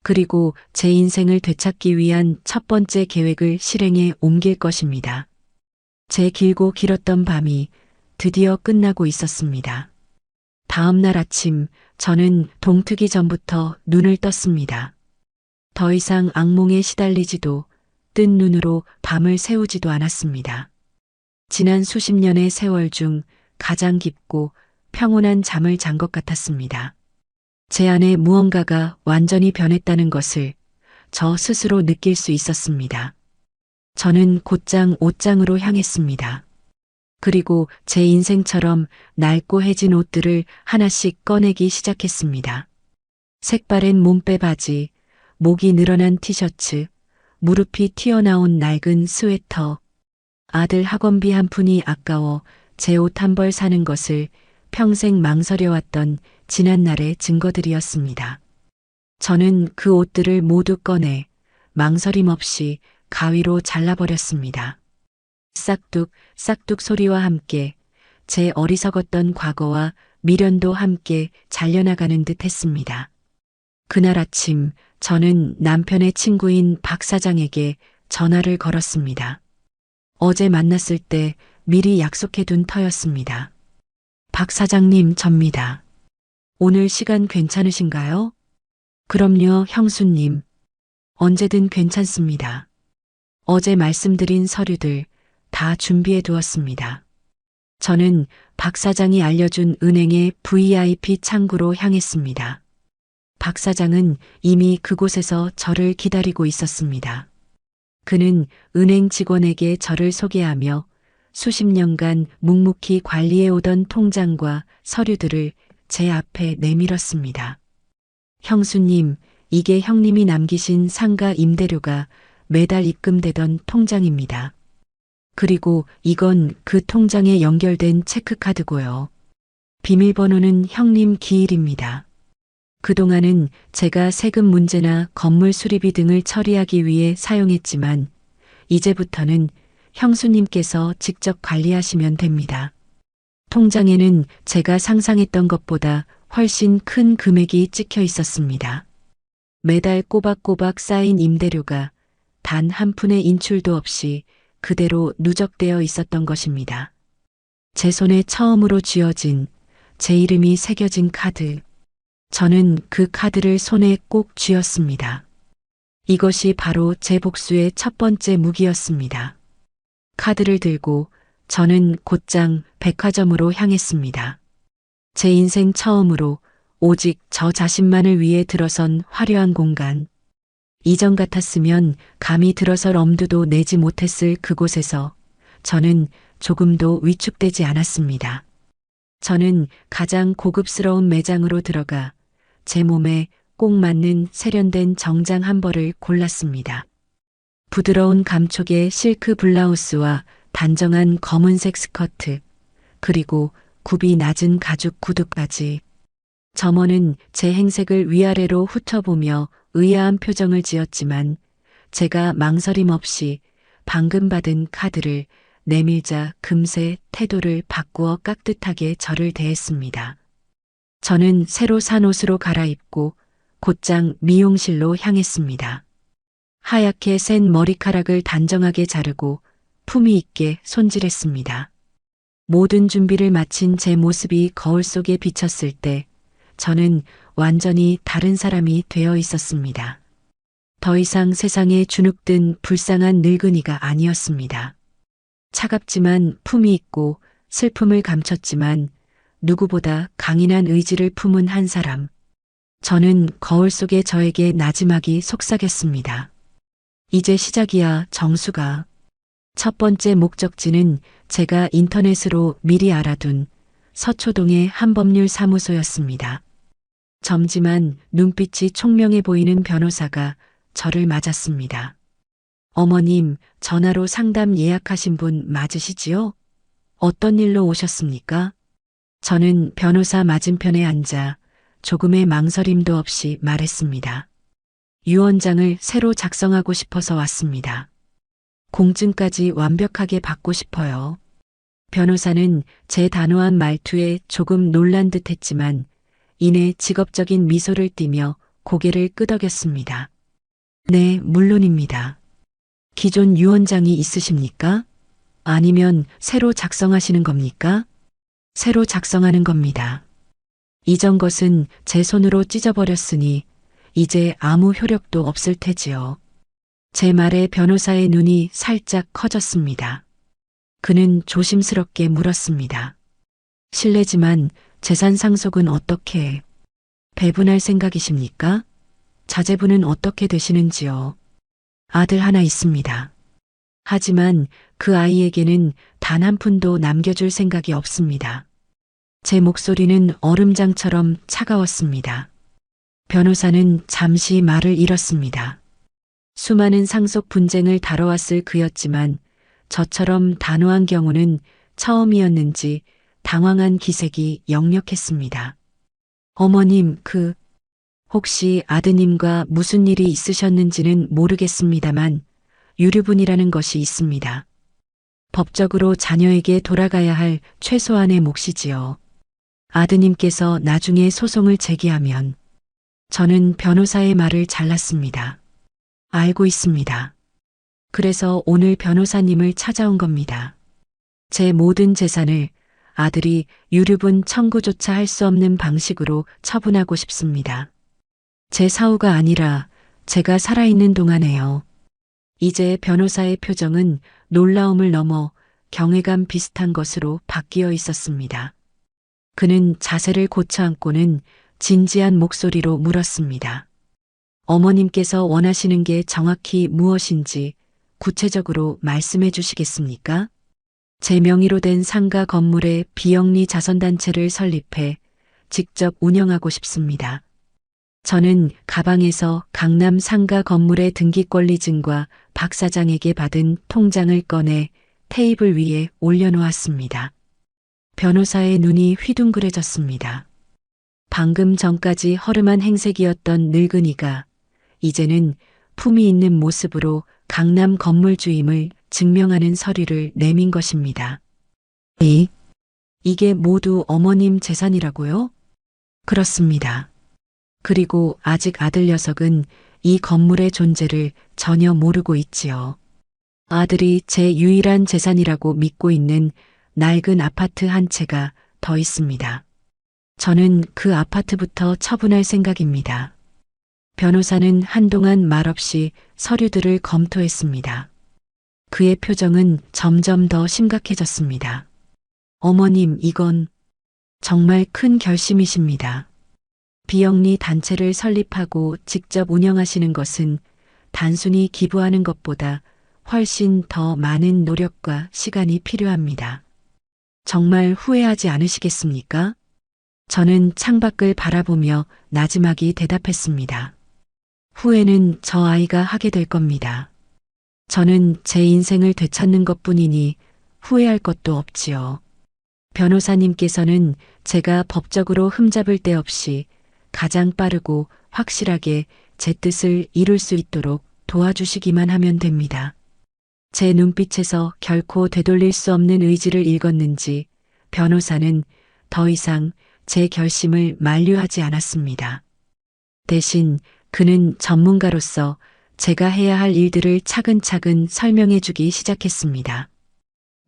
그리고 제 인생을 되찾기 위한 첫 번째 계획을 실행에 옮길 것입니다. 제 길고 길었던 밤이 드디어 끝나고 있었습니다. 다음 날 아침 저는 동트기 전부터 눈을 떴습니다. 더 이상 악몽에 시달리지도 뜬 눈으로 밤을 새우지도 않았습니다. 지난 수십 년의 세월 중 가장 깊고 평온한 잠을 잔 것 같았습니다. 제 안에 무언가가 완전히 변했다는 것을 저 스스로 느낄 수 있었습니다. 저는 곧장 옷장으로 향했습니다. 그리고 제 인생처럼 낡고 해진 옷들을 하나씩 꺼내기 시작했습니다. 색바랜 몸빼 바지, 목이 늘어난 티셔츠, 무릎이 튀어나온 낡은 스웨터. 아들 학원비 한 푼이 아까워 제 옷 한 벌 사는 것을 평생 망설여왔던 지난날의 증거들이었습니다. 저는 그 옷들을 모두 꺼내 망설임 없이 가위로 잘라버렸습니다. 싹둑 싹둑 소리와 함께 제 어리석었던 과거와 미련도 함께 잘려나가는 듯 했습니다. 그날 아침 저는 남편의 친구인 박 사장에게 전화를 걸었습니다. 어제 만났을 때 미리 약속해둔 터였습니다. 박 사장님, 접니다. 오늘 시간 괜찮으신가요? 그럼요, 형수님. 언제든 괜찮습니다. 어제 말씀드린 서류들 다 준비해 두었습니다. 저는 박 사장이 알려준 은행의 VIP 창구로 향했습니다. 박 사장은 이미 그곳에서 저를 기다리고 있었습니다. 그는 은행 직원에게 저를 소개하며 수십 년간 묵묵히 관리해 오던 통장과 서류들을 제 앞에 내밀었습니다. 형수님, 이게 형님이 남기신 상가 임대료가 매달 입금되던 통장입니다. 그리고 이건 그 통장에 연결된 체크카드고요. 비밀번호는 형님 기일입니다. 그동안은 제가 세금 문제나 건물 수리비 등을 처리하기 위해 사용했지만 이제부터는 형수님께서 직접 관리하시면 됩니다. 통장에는 제가 상상했던 것보다 훨씬 큰 금액이 찍혀 있었습니다. 매달 꼬박꼬박 쌓인 임대료가 단 한 푼의 인출도 없이 그대로 누적되어 있었던 것입니다. 제 손에 처음으로 쥐어진 제 이름이 새겨진 카드. 저는 그 카드를 손에 꼭 쥐었습니다. 이것이 바로 제 복수의 첫 번째 무기였습니다. 카드를 들고 저는 곧장 백화점으로 향했습니다. 제 인생 처음으로 오직 저 자신만을 위해 들어선 화려한 공간. 이전 같았으면 감히 들어설 엄두도 내지 못했을 그곳에서 저는 조금도 위축되지 않았습니다. 저는 가장 고급스러운 매장으로 들어가 제 몸에 꼭 맞는 세련된 정장 한 벌을 골랐습니다. 부드러운 감촉의 실크 블라우스와 단정한 검은색 스커트, 그리고 굽이 낮은 가죽 구두까지. 점원은 제 행색을 위아래로 훑어보며 의아한 표정을 지었지만 제가 망설임 없이 방금 받은 카드를 내밀자 금세 태도를 바꾸어 깍듯하게 저를 대했습니다. 저는 새로 산 옷으로 갈아입고 곧장 미용실로 향했습니다. 하얗게 센 머리카락을 단정하게 자르고 품위 있게 손질했습니다. 모든 준비를 마친 제 모습이 거울 속에 비쳤을 때 저는 완전히 다른 사람이 되어 있었습니다. 더 이상 세상에 주눅든 불쌍한 늙은이가 아니었습니다. 차갑지만 품위 있고 슬픔을 감췄지만 누구보다 강인한 의지를 품은 한 사람. 저는 거울 속의 저에게 나지막이 속삭였습니다. 이제 시작이야, 정수가. 첫 번째 목적지는 제가 인터넷으로 미리 알아둔 서초동의 한법률 사무소였습니다. 젊지만 눈빛이 총명해 보이는 변호사가 저를 맞았습니다. 어머님, 전화로 상담 예약하신 분 맞으시지요? 어떤 일로 오셨습니까? 저는 변호사 맞은편에 앉아 조금의 망설임도 없이 말했습니다. 유언장을 새로 작성하고 싶어서 왔습니다. 공증까지 완벽하게 받고 싶어요. 변호사는 제 단호한 말투에 조금 놀란 듯 했지만 이내 직업적인 미소를 띠며 고개를 끄덕였습니다. 네, 물론입니다. 기존 유언장이 있으십니까? 아니면 새로 작성하시는 겁니까? 새로 작성하는 겁니다. 이전 것은 제 손으로 찢어버렸으니 이제 아무 효력도 없을 테지요. 제 말에 변호사의 눈이 살짝 커졌습니다. 그는 조심스럽게 물었습니다. 실례지만 재산 상속은 어떻게 배분할 생각이십니까? 자제분은 어떻게 되시는지요? 아들 하나 있습니다. 하지만 그 아이에게는 단 한 푼도 남겨줄 생각이 없습니다. 제 목소리는 얼음장처럼 차가웠습니다. 변호사는 잠시 말을 잃었습니다. 수많은 상속 분쟁을 다뤄왔을 그였지만 저처럼 단호한 경우는 처음이었는지 당황한 기색이 역력했습니다. 어머님, 혹시 아드님과 무슨 일이 있으셨는지는 모르겠습니다만 유류분이라는 것이 있습니다. 법적으로 자녀에게 돌아가야 할 최소한의 몫이지요. 아드님께서 나중에 소송을 제기하면 저는 변호사의 말을 잘랐습니다. 알고 있습니다. 그래서 오늘 변호사님을 찾아온 겁니다. 제 모든 재산을 아들이 유류분 청구조차 할 수 없는 방식으로 처분하고 싶습니다. 제 사후가 아니라 제가 살아있는 동안에요. 이제 변호사의 표정은 놀라움을 넘어 경외감 비슷한 것으로 바뀌어 있었습니다. 그는 자세를 고쳐 앉고는 진지한 목소리로 물었습니다. 어머님께서 원하시는 게 정확히 무엇인지 구체적으로 말씀해 주시겠습니까? 제 명의로 된 상가 건물에 비영리 자선단체를 설립해 직접 운영하고 싶습니다. 저는 가방에서 강남 상가 건물의 등기권리증과 박 사장에게 받은 통장을 꺼내 테이블 위에 올려놓았습니다. 변호사의 눈이 휘둥그레졌습니다. 방금 전까지 허름한 행색이었던 늙은이가 이제는 품이 있는 모습으로 강남 건물 주임을 증명하는 서류를 내민 것입니다. 이게 모두 어머님 재산이라고요? 그렇습니다. 그리고 아직 아들 녀석은 이 건물의 존재를 전혀 모르고 있지요. 아들이 제 유일한 재산이라고 믿고 있는 낡은 아파트 한 채가 더 있습니다. 저는 그 아파트부터 처분할 생각입니다. 변호사는 한동안 말없이 서류들을 검토했습니다. 그의 표정은 점점 더 심각해졌습니다. 어머님, 이건 정말 큰 결심이십니다. 비영리 단체를 설립하고 직접 운영하시는 것은 단순히 기부하는 것보다 훨씬 더 많은 노력과 시간이 필요합니다. 정말 후회하지 않으시겠습니까? 저는 창밖을 바라보며 나지막이 대답했습니다. 후회는 저 아이가 하게 될 겁니다. 저는 제 인생을 되찾는 것뿐이니 후회할 것도 없지요. 변호사님께서는 제가 법적으로 흠잡을 데 없이 가장 빠르고 확실하게 제 뜻을 이룰 수 있도록 도와주시기만 하면 됩니다. 제 눈빛에서 결코 되돌릴 수 없는 의지를 읽었는지 변호사는 더 이상 제 결심을 만류하지 않았습니다. 대신 그는 전문가로서 제가 해야 할 일들을 차근차근 설명해 주기 시작했습니다.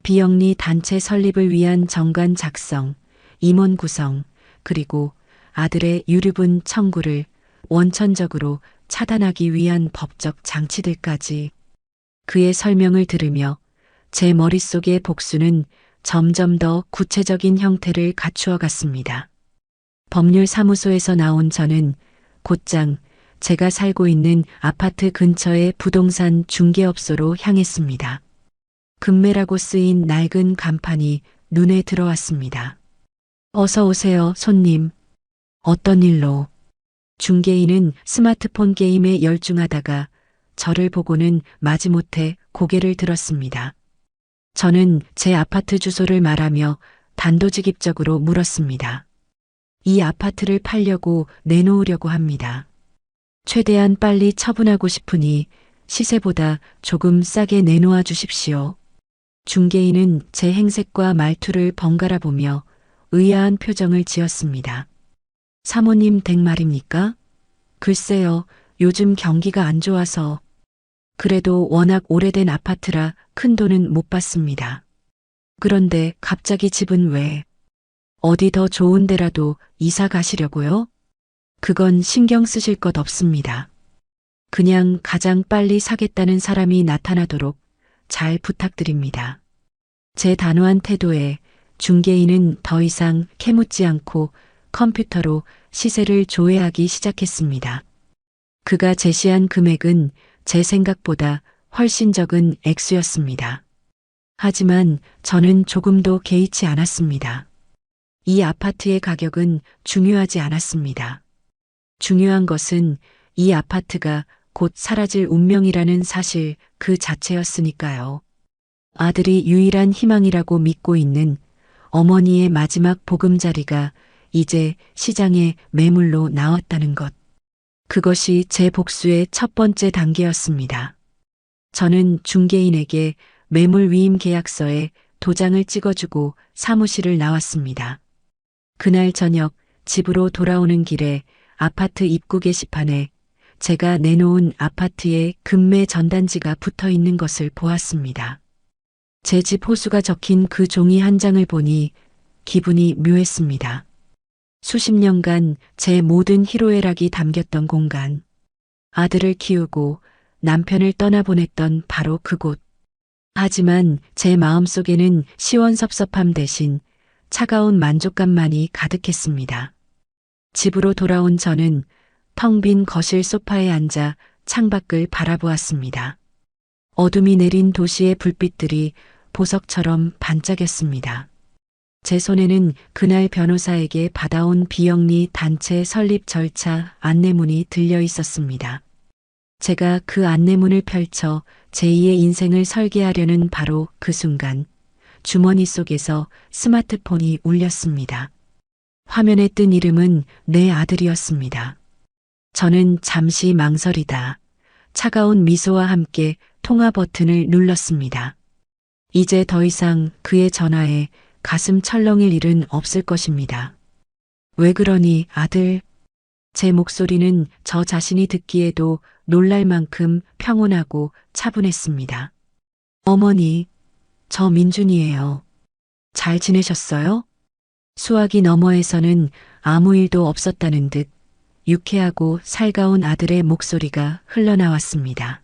비영리 단체 설립을 위한 정관 작성, 임원 구성, 그리고 아들의 유류분 청구를 원천적으로 차단하기 위한 법적 장치들까지. 그의 설명을 들으며 제 머릿속의 복수는 점점 더 구체적인 형태를 갖추어 갔습니다. 법률사무소에서 나온 저는 곧장 제가 살고 있는 아파트 근처의 부동산 중개업소로 향했습니다. 금매라고 쓰인 낡은 간판이 눈에 들어왔습니다. 어서 오세요, 손님. 어떤 일로? 중개인은 스마트폰 게임에 열중하다가 저를 보고는 마지못해 고개를 들었습니다. 저는 제 아파트 주소를 말하며 단도직입적으로 물었습니다. 이 아파트를 팔려고 내놓으려고 합니다. 최대한 빨리 처분하고 싶으니 시세보다 조금 싸게 내놓아 주십시오. 중개인은 제 행색과 말투를 번갈아 보며 의아한 표정을 지었습니다. 사모님 댁 말입니까? 글쎄요, 요즘 경기가 안 좋아서. 그래도 워낙 오래된 아파트라 큰 돈은 못 받습니다. 그런데 갑자기 집은 왜? 어디 더 좋은 데라도 이사 가시려고요? 그건 신경 쓰실 것 없습니다. 그냥 가장 빨리 사겠다는 사람이 나타나도록 잘 부탁드립니다. 제 단호한 태도에 중개인은 더 이상 캐묻지 않고 컴퓨터로 시세를 조회하기 시작했습니다. 그가 제시한 금액은 제 생각보다 훨씬 적은 액수였습니다. 하지만 저는 조금도 개의치 않았습니다. 이 아파트의 가격은 중요하지 않았습니다. 중요한 것은 이 아파트가 곧 사라질 운명이라는 사실 그 자체였으니까요. 아들이 유일한 희망이라고 믿고 있는 어머니의 마지막 보금자리가 이제 시장에 매물로 나왔다는 것. 그것이 제 복수의 첫 번째 단계였습니다. 저는 중개인에게 매물 위임 계약서에 도장을 찍어주고 사무실을 나왔습니다. 그날 저녁 집으로 돌아오는 길에 아파트 입구 게시판에 제가 내놓은 아파트의 금매 전단지가 붙어 있는 것을 보았습니다. 제 집 호수가 적힌 그 종이 한 장을 보니 기분이 묘했습니다. 수십 년간 제 모든 희로애락이 담겼던 공간. 아들을 키우고 남편을 떠나보냈던 바로 그곳. 하지만 제 마음속에는 시원섭섭함 대신 차가운 만족감만이 가득했습니다. 집으로 돌아온 저는 텅 빈 거실 소파에 앉아 창밖을 바라보았습니다. 어둠이 내린 도시의 불빛들이 보석처럼 반짝였습니다. 제 손에는 그날 변호사에게 받아온 비영리 단체 설립 절차 안내문이 들려 있었습니다. 제가 그 안내문을 펼쳐 제2의 인생을 설계하려는 바로 그 순간 주머니 속에서 스마트폰이 울렸습니다. 화면에 뜬 이름은 내 아들이었습니다. 저는 잠시 망설이다 차가운 미소와 함께 통화 버튼을 눌렀습니다. 이제 더 이상 그의 전화에 가슴 철렁일 일은 없을 것입니다. 왜 그러니, 아들? 제 목소리는 저 자신이 듣기에도 놀랄 만큼 평온하고 차분했습니다. 어머니, 저 민준이에요. 잘 지내셨어요? 수화기 너머에서는 아무 일도 없었다는 듯 유쾌하고 살가운 아들의 목소리가 흘러나왔습니다.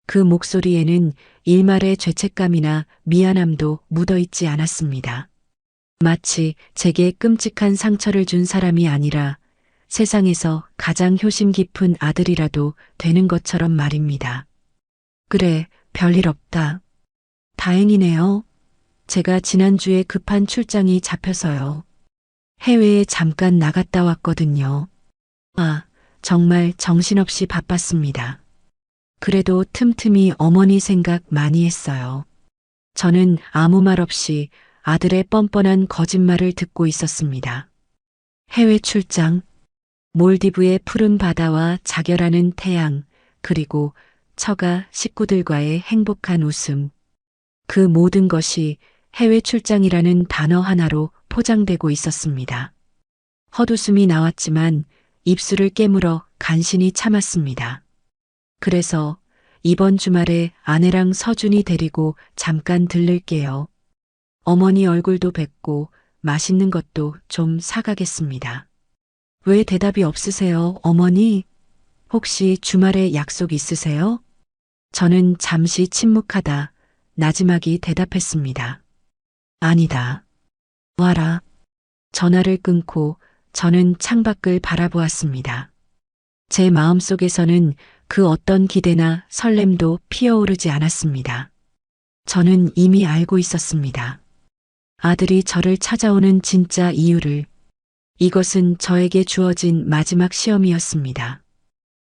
그 목소리에는 일말의 죄책감이나 미안함도 묻어있지 않았습니다. 마치 제게 끔찍한 상처를 준 사람이 아니라 세상에서 가장 효심 깊은 아들이라도 되는 것처럼 말입니다. 그래, 별일 없다. 다행이네요. 제가 지난주에 급한 출장이 잡혀서요. 해외에 잠깐 나갔다 왔거든요. 아, 정말 정신없이 바빴습니다. 그래도 틈틈이 어머니 생각 많이 했어요. 저는 아무 말 없이 아들의 뻔뻔한 거짓말을 듣고 있었습니다. 해외 출장, 몰디브의 푸른 바다와 자결하는 태양, 그리고 처가 식구들과의 행복한 웃음. 그 모든 것이 해외 출장이라는 단어 하나로 포장되고 있었습니다. 헛웃음이 나왔지만 입술을 깨물어 간신히 참았습니다. 그래서 이번 주말에 아내랑 서준이 데리고 잠깐 들를게요. 어머니 얼굴도 뵙고 맛있는 것도 좀 사가겠습니다. 왜 대답이 없으세요, 어머니? 혹시 주말에 약속 있으세요? 저는 잠시 침묵하다 나지막이 대답했습니다. 아니다. 와라. 전화를 끊고 저는 창밖을 바라보았습니다. 제 마음속에서는 그 어떤 기대나 설렘도 피어오르지 않았습니다. 저는 이미 알고 있었습니다. 아들이 저를 찾아오는 진짜 이유를. 이것은 저에게 주어진 마지막 시험이었습니다.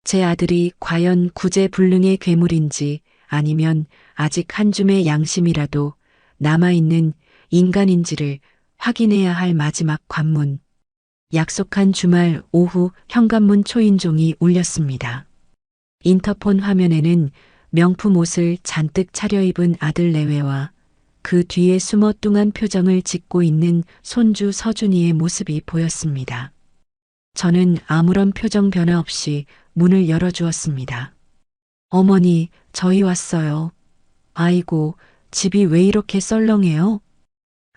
제 아들이 과연 구제불능의 괴물인지 아니면 아직 한 줌의 양심이라도 남아있는 인간인지를 확인해야 할 마지막 관문. 약속한 주말 오후 현관문 초인종이 울렸습니다. 인터폰 화면에는 명품 옷을 잔뜩 차려입은 아들 내외와 그 뒤에 숨어 뚱한 표정을 짓고 있는 손주 서준이의 모습이 보였습니다. 저는 아무런 표정 변화 없이 문을 열어주었습니다. 어머니, 저희 왔어요. 아이고, 집이 왜 이렇게 썰렁해요?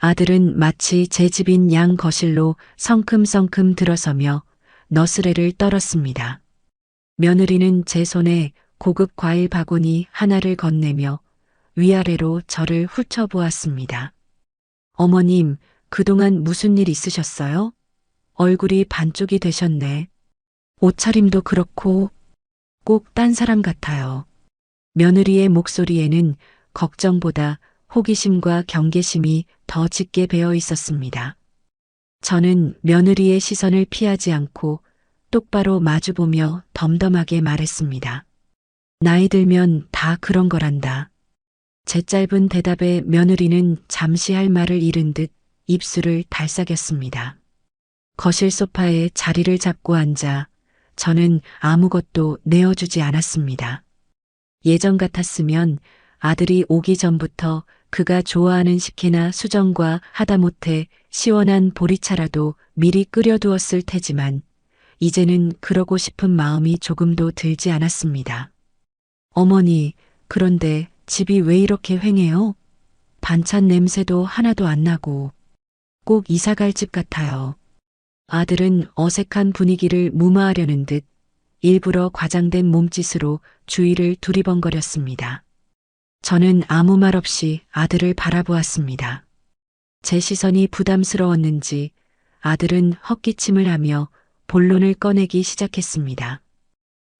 아들은 마치 제 집인 양 거실로 성큼성큼 들어서며 너스레를 떨었습니다. 며느리는 제 손에 고급 과일 바구니 하나를 건네며 위아래로 저를 훑어보았습니다. 어머님, 그동안 무슨 일 있으셨어요? 얼굴이 반쪽이 되셨네. 옷차림도 그렇고 꼭 딴 사람 같아요. 며느리의 목소리에는 걱정보다 호기심과 경계심이 더 짙게 배어 있었습니다. 저는 며느리의 시선을 피하지 않고 똑바로 마주보며 덤덤하게 말했습니다. 나이 들면 다 그런 거란다. 제 짧은 대답에 며느리는 잠시 할 말을 잃은 듯 입술을 달싹였습니다. 거실 소파에 자리를 잡고 앉아 저는 아무것도 내어주지 않았습니다. 예전 같았으면 아들이 오기 전부터 그가 좋아하는 식혜나 수정과 하다못해 시원한 보리차라도 미리 끓여두었을 테지만 이제는 그러고 싶은 마음이 조금도 들지 않았습니다. 어머니, 그런데 집이 왜 이렇게 휑해요? 반찬 냄새도 하나도 안 나고 꼭 이사갈 집 같아요. 아들은 어색한 분위기를 무마하려는 듯 일부러 과장된 몸짓으로 주위를 두리번거렸습니다. 저는 아무 말 없이 아들을 바라보았습니다. 제 시선이 부담스러웠는지 아들은 헛기침을 하며 본론을 꺼내기 시작했습니다.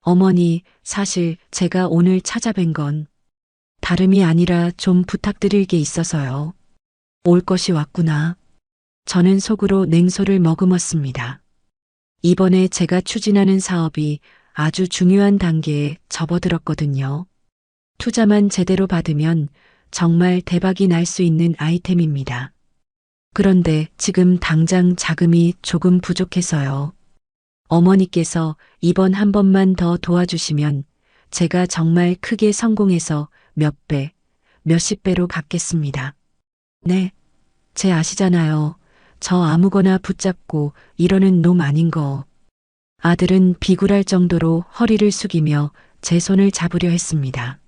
어머니, 사실 제가 오늘 찾아뵌 건 다름이 아니라 좀 부탁드릴 게 있어서요. 올 것이 왔구나. 저는 속으로 냉소를 머금었습니다. 이번에 제가 추진하는 사업이 아주 중요한 단계에 접어들었거든요. 투자만 제대로 받으면 정말 대박이 날 수 있는 아이템입니다. 그런데 지금 당장 자금이 조금 부족해서요. 어머니께서 이번 한 번만 더 도와주시면 제가 정말 크게 성공해서 몇 배, 몇십 배로 갚겠습니다. 네, 제 아시잖아요. 저 아무거나 붙잡고 이러는 놈 아닌 거. 아들은 비굴할 정도로 허리를 숙이며 제 손을 잡으려 했습니다.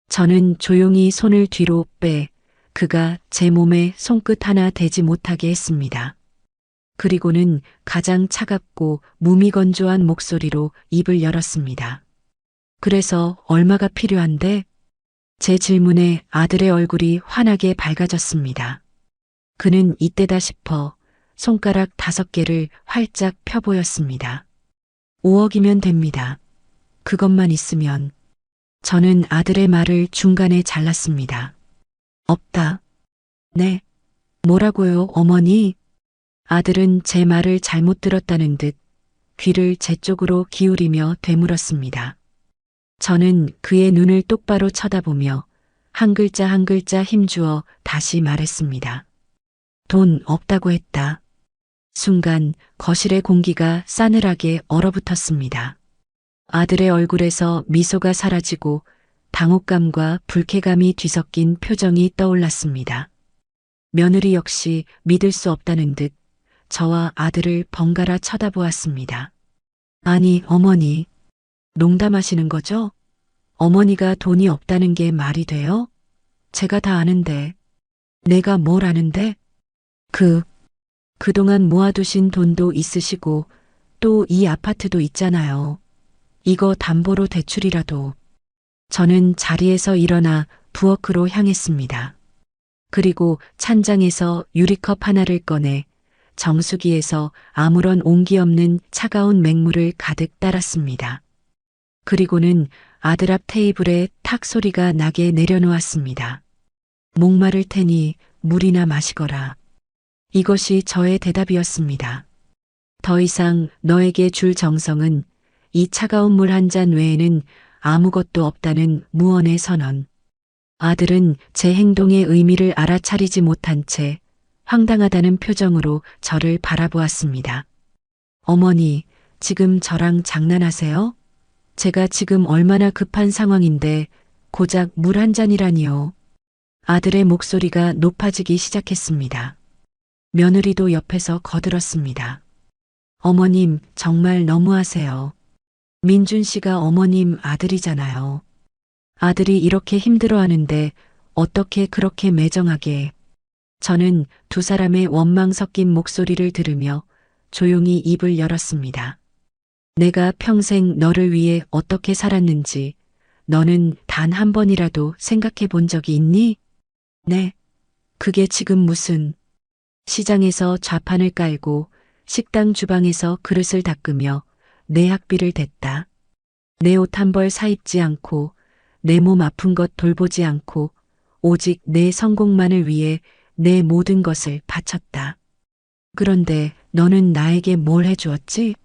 저는 조용히 손을 뒤로 빼 그가 제 몸에 손끝 하나 대지 못하게 했습니다. 그리고는 가장 차갑고 무미건조한 목소리로 입을 열었습니다. 그래서 얼마가 필요한데? 제 질문에 아들의 얼굴이 환하게 밝아졌습니다. 그는 이때다 싶어 손가락 5개를 활짝 펴 보였습니다. 5억이면 됩니다. 그것만 있으면. 저는 아들의 말을 중간에 잘랐습니다. 없다. 네. 뭐라고요, 어머니? 아들은 제 말을 잘못 들었다는 듯 귀를 제 쪽으로 기울이며 되물었습니다. 저는 그의 눈을 똑바로 쳐다보며 한 글자 한 글자 힘주어 다시 말했습니다. 돈 없다고 했다. 순간 거실의 공기가 싸늘하게 얼어붙었습니다. 아들의 얼굴에서 미소가 사라지고 당혹감과 불쾌감이 뒤섞인 표정이 떠올랐습니다. 며느리 역시 믿을 수 없다는 듯 저와 아들을 번갈아 쳐다보았습니다. 아니, 어머니, 농담하시는 거죠? 어머니가 돈이 없다는 게 말이 돼요? 제가 다 아는데. 내가 뭘 아는데? 그동안 모아두신 돈도 있으시고 또 이 아파트도 있잖아요. 이거 담보로 대출이라도. 저는 자리에서 일어나 부엌으로 향했습니다. 그리고 찬장에서 유리컵 하나를 꺼내 정수기에서 아무런 온기 없는 차가운 맹물을 가득 따랐습니다. 그리고는 아들 앞 테이블에 탁 소리가 나게 내려놓았습니다. 목마를 테니 물이나 마시거라. 이것이 저의 대답이었습니다. 더 이상 너에게 줄 정성은 이 차가운 물 한 잔 외에는 아무것도 없다는 무언의 선언. 아들은 제 행동의 의미를 알아차리지 못한 채 황당하다는 표정으로 저를 바라보았습니다. 어머니, 지금 저랑 장난하세요? 제가 지금 얼마나 급한 상황인데 고작 물 한 잔이라니요. 아들의 목소리가 높아지기 시작했습니다. 며느리도 옆에서 거들었습니다. 어머님, 정말 너무하세요. 민준 씨가 어머님 아들이잖아요. 아들이 이렇게 힘들어하는데 어떻게 그렇게 매정하게. 저는 두 사람의 원망 섞인 목소리를 들으며 조용히 입을 열었습니다. 내가 평생 너를 위해 어떻게 살았는지 너는 단 한 번이라도 생각해 본 적이 있니? 네. 그게 지금 무슨. 시장에서 좌판을 깔고 식당 주방에서 그릇을 닦으며 내 학비를 댔다. 내 옷 한 벌 사입지 않고 내 몸 아픈 것 돌보지 않고 오직 내 성공만을 위해 내 모든 것을 바쳤다. 그런데 너는 나에게 뭘 해주었지?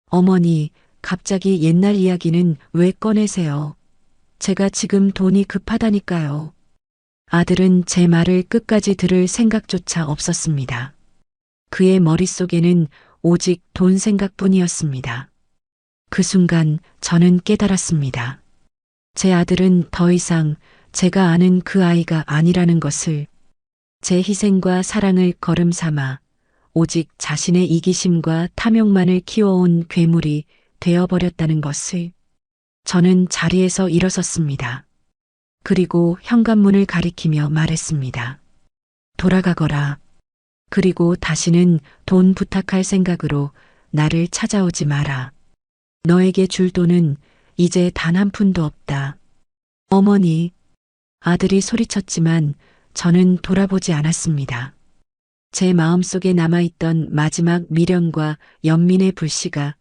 어머니, 갑자기 옛날 이야기는 왜 꺼내세요? 제가 지금 돈이 급하다니까요. 아들은 제 말을 끝까지 들을 생각조차 없었습니다. 그의 머릿속에는 오직 돈 생각뿐이었습니다. 그 순간 저는 깨달았습니다. 제 아들은 더 이상 제가 아는 그 아이가 아니라는 것을. 제 희생과 사랑을 거름 삼아 오직 자신의 이기심과 탐욕만을 키워온 괴물이 되어버렸다는 것을. 저는 자리에서 일어섰습니다. 그리고 현관문을 가리키며 말했습니다. 돌아가거라. 그리고 다시는 돈 부탁할 생각으로 나를 찾아오지 마라. 너에게 줄 돈은 이제 단 한 푼도 없다. 어머니. 아들이 소리쳤지만 저는 돌아보지 않았습니다. 제 마음속에 남아있던 마지막 미련과 연민의 불씨가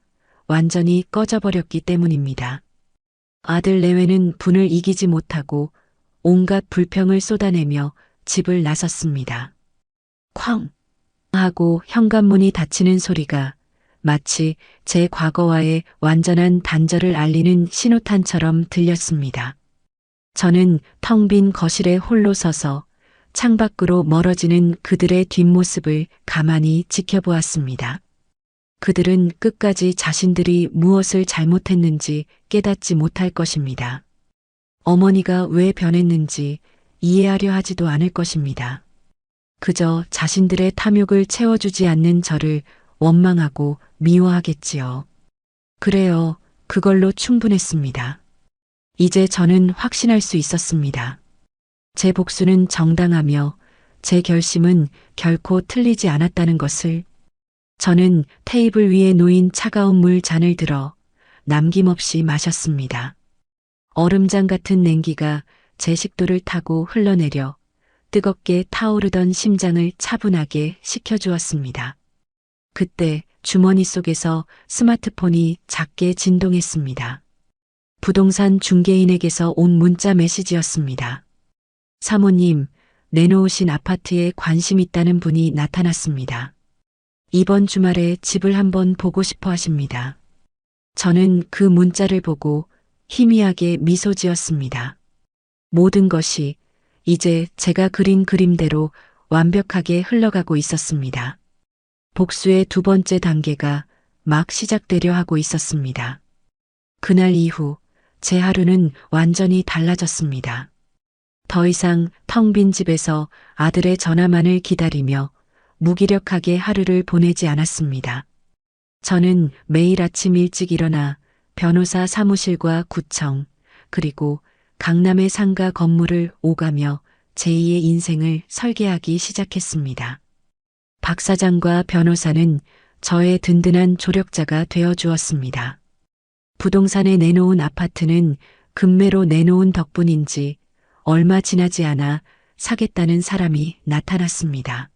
완전히 꺼져버렸기 때문입니다. 아들 내외는 분을 이기지 못하고 온갖 불평을 쏟아내며 집을 나섰습니다. 쾅! 하고 현관문이 닫히는 소리가 마치 제 과거와의 완전한 단절을 알리는 신호탄처럼 들렸습니다. 저는 텅 빈 거실에 홀로 서서 창밖으로 멀어지는 그들의 뒷모습을 가만히 지켜보았습니다. 그들은 끝까지 자신들이 무엇을 잘못했는지 깨닫지 못할 것입니다. 어머니가 왜 변했는지 이해하려 하지도 않을 것입니다. 그저 자신들의 탐욕을 채워주지 않는 저를 원망하고 미워하겠지요. 그래요, 그걸로 충분했습니다. 이제 저는 확신할 수 있었습니다. 제 복수는 정당하며 제 결심은 결코 틀리지 않았다는 것을. 저는 테이블 위에 놓인 차가운 물 잔을 들어 남김없이 마셨습니다. 얼음장 같은 냉기가 제 식도를 타고 흘러내려 뜨겁게 타오르던 심장을 차분하게 식혀주었습니다. 그때 주머니 속에서 스마트폰이 작게 진동했습니다. 부동산 중개인에게서 온 문자 메시지였습니다. 사모님, 내놓으신 아파트에 관심 있다는 분이 나타났습니다. 이번 주말에 집을 한번 보고 싶어 하십니다. 저는 그 문자를 보고 희미하게 미소 지었습니다. 모든 것이 이제 제가 그린 그림대로 완벽하게 흘러가고 있었습니다. 복수의 두 번째 단계가 막 시작되려 하고 있었습니다. 그날 이후 제 하루는 완전히 달라졌습니다. 더 이상 텅 빈 집에서 아들의 전화만을 기다리며 무기력하게 하루를 보내지 않았습니다. 저는 매일 아침 일찍 일어나 변호사 사무실과 구청, 그리고 강남의 상가 건물을 오가며 제2의 인생을 설계하기 시작했습니다. 박 사장과 변호사는 저의 든든한 조력자가 되어 주었습니다. 부동산에 내놓은 아파트는 급매로 내놓은 덕분인지 얼마 지나지 않아 사겠다는 사람이 나타났습니다.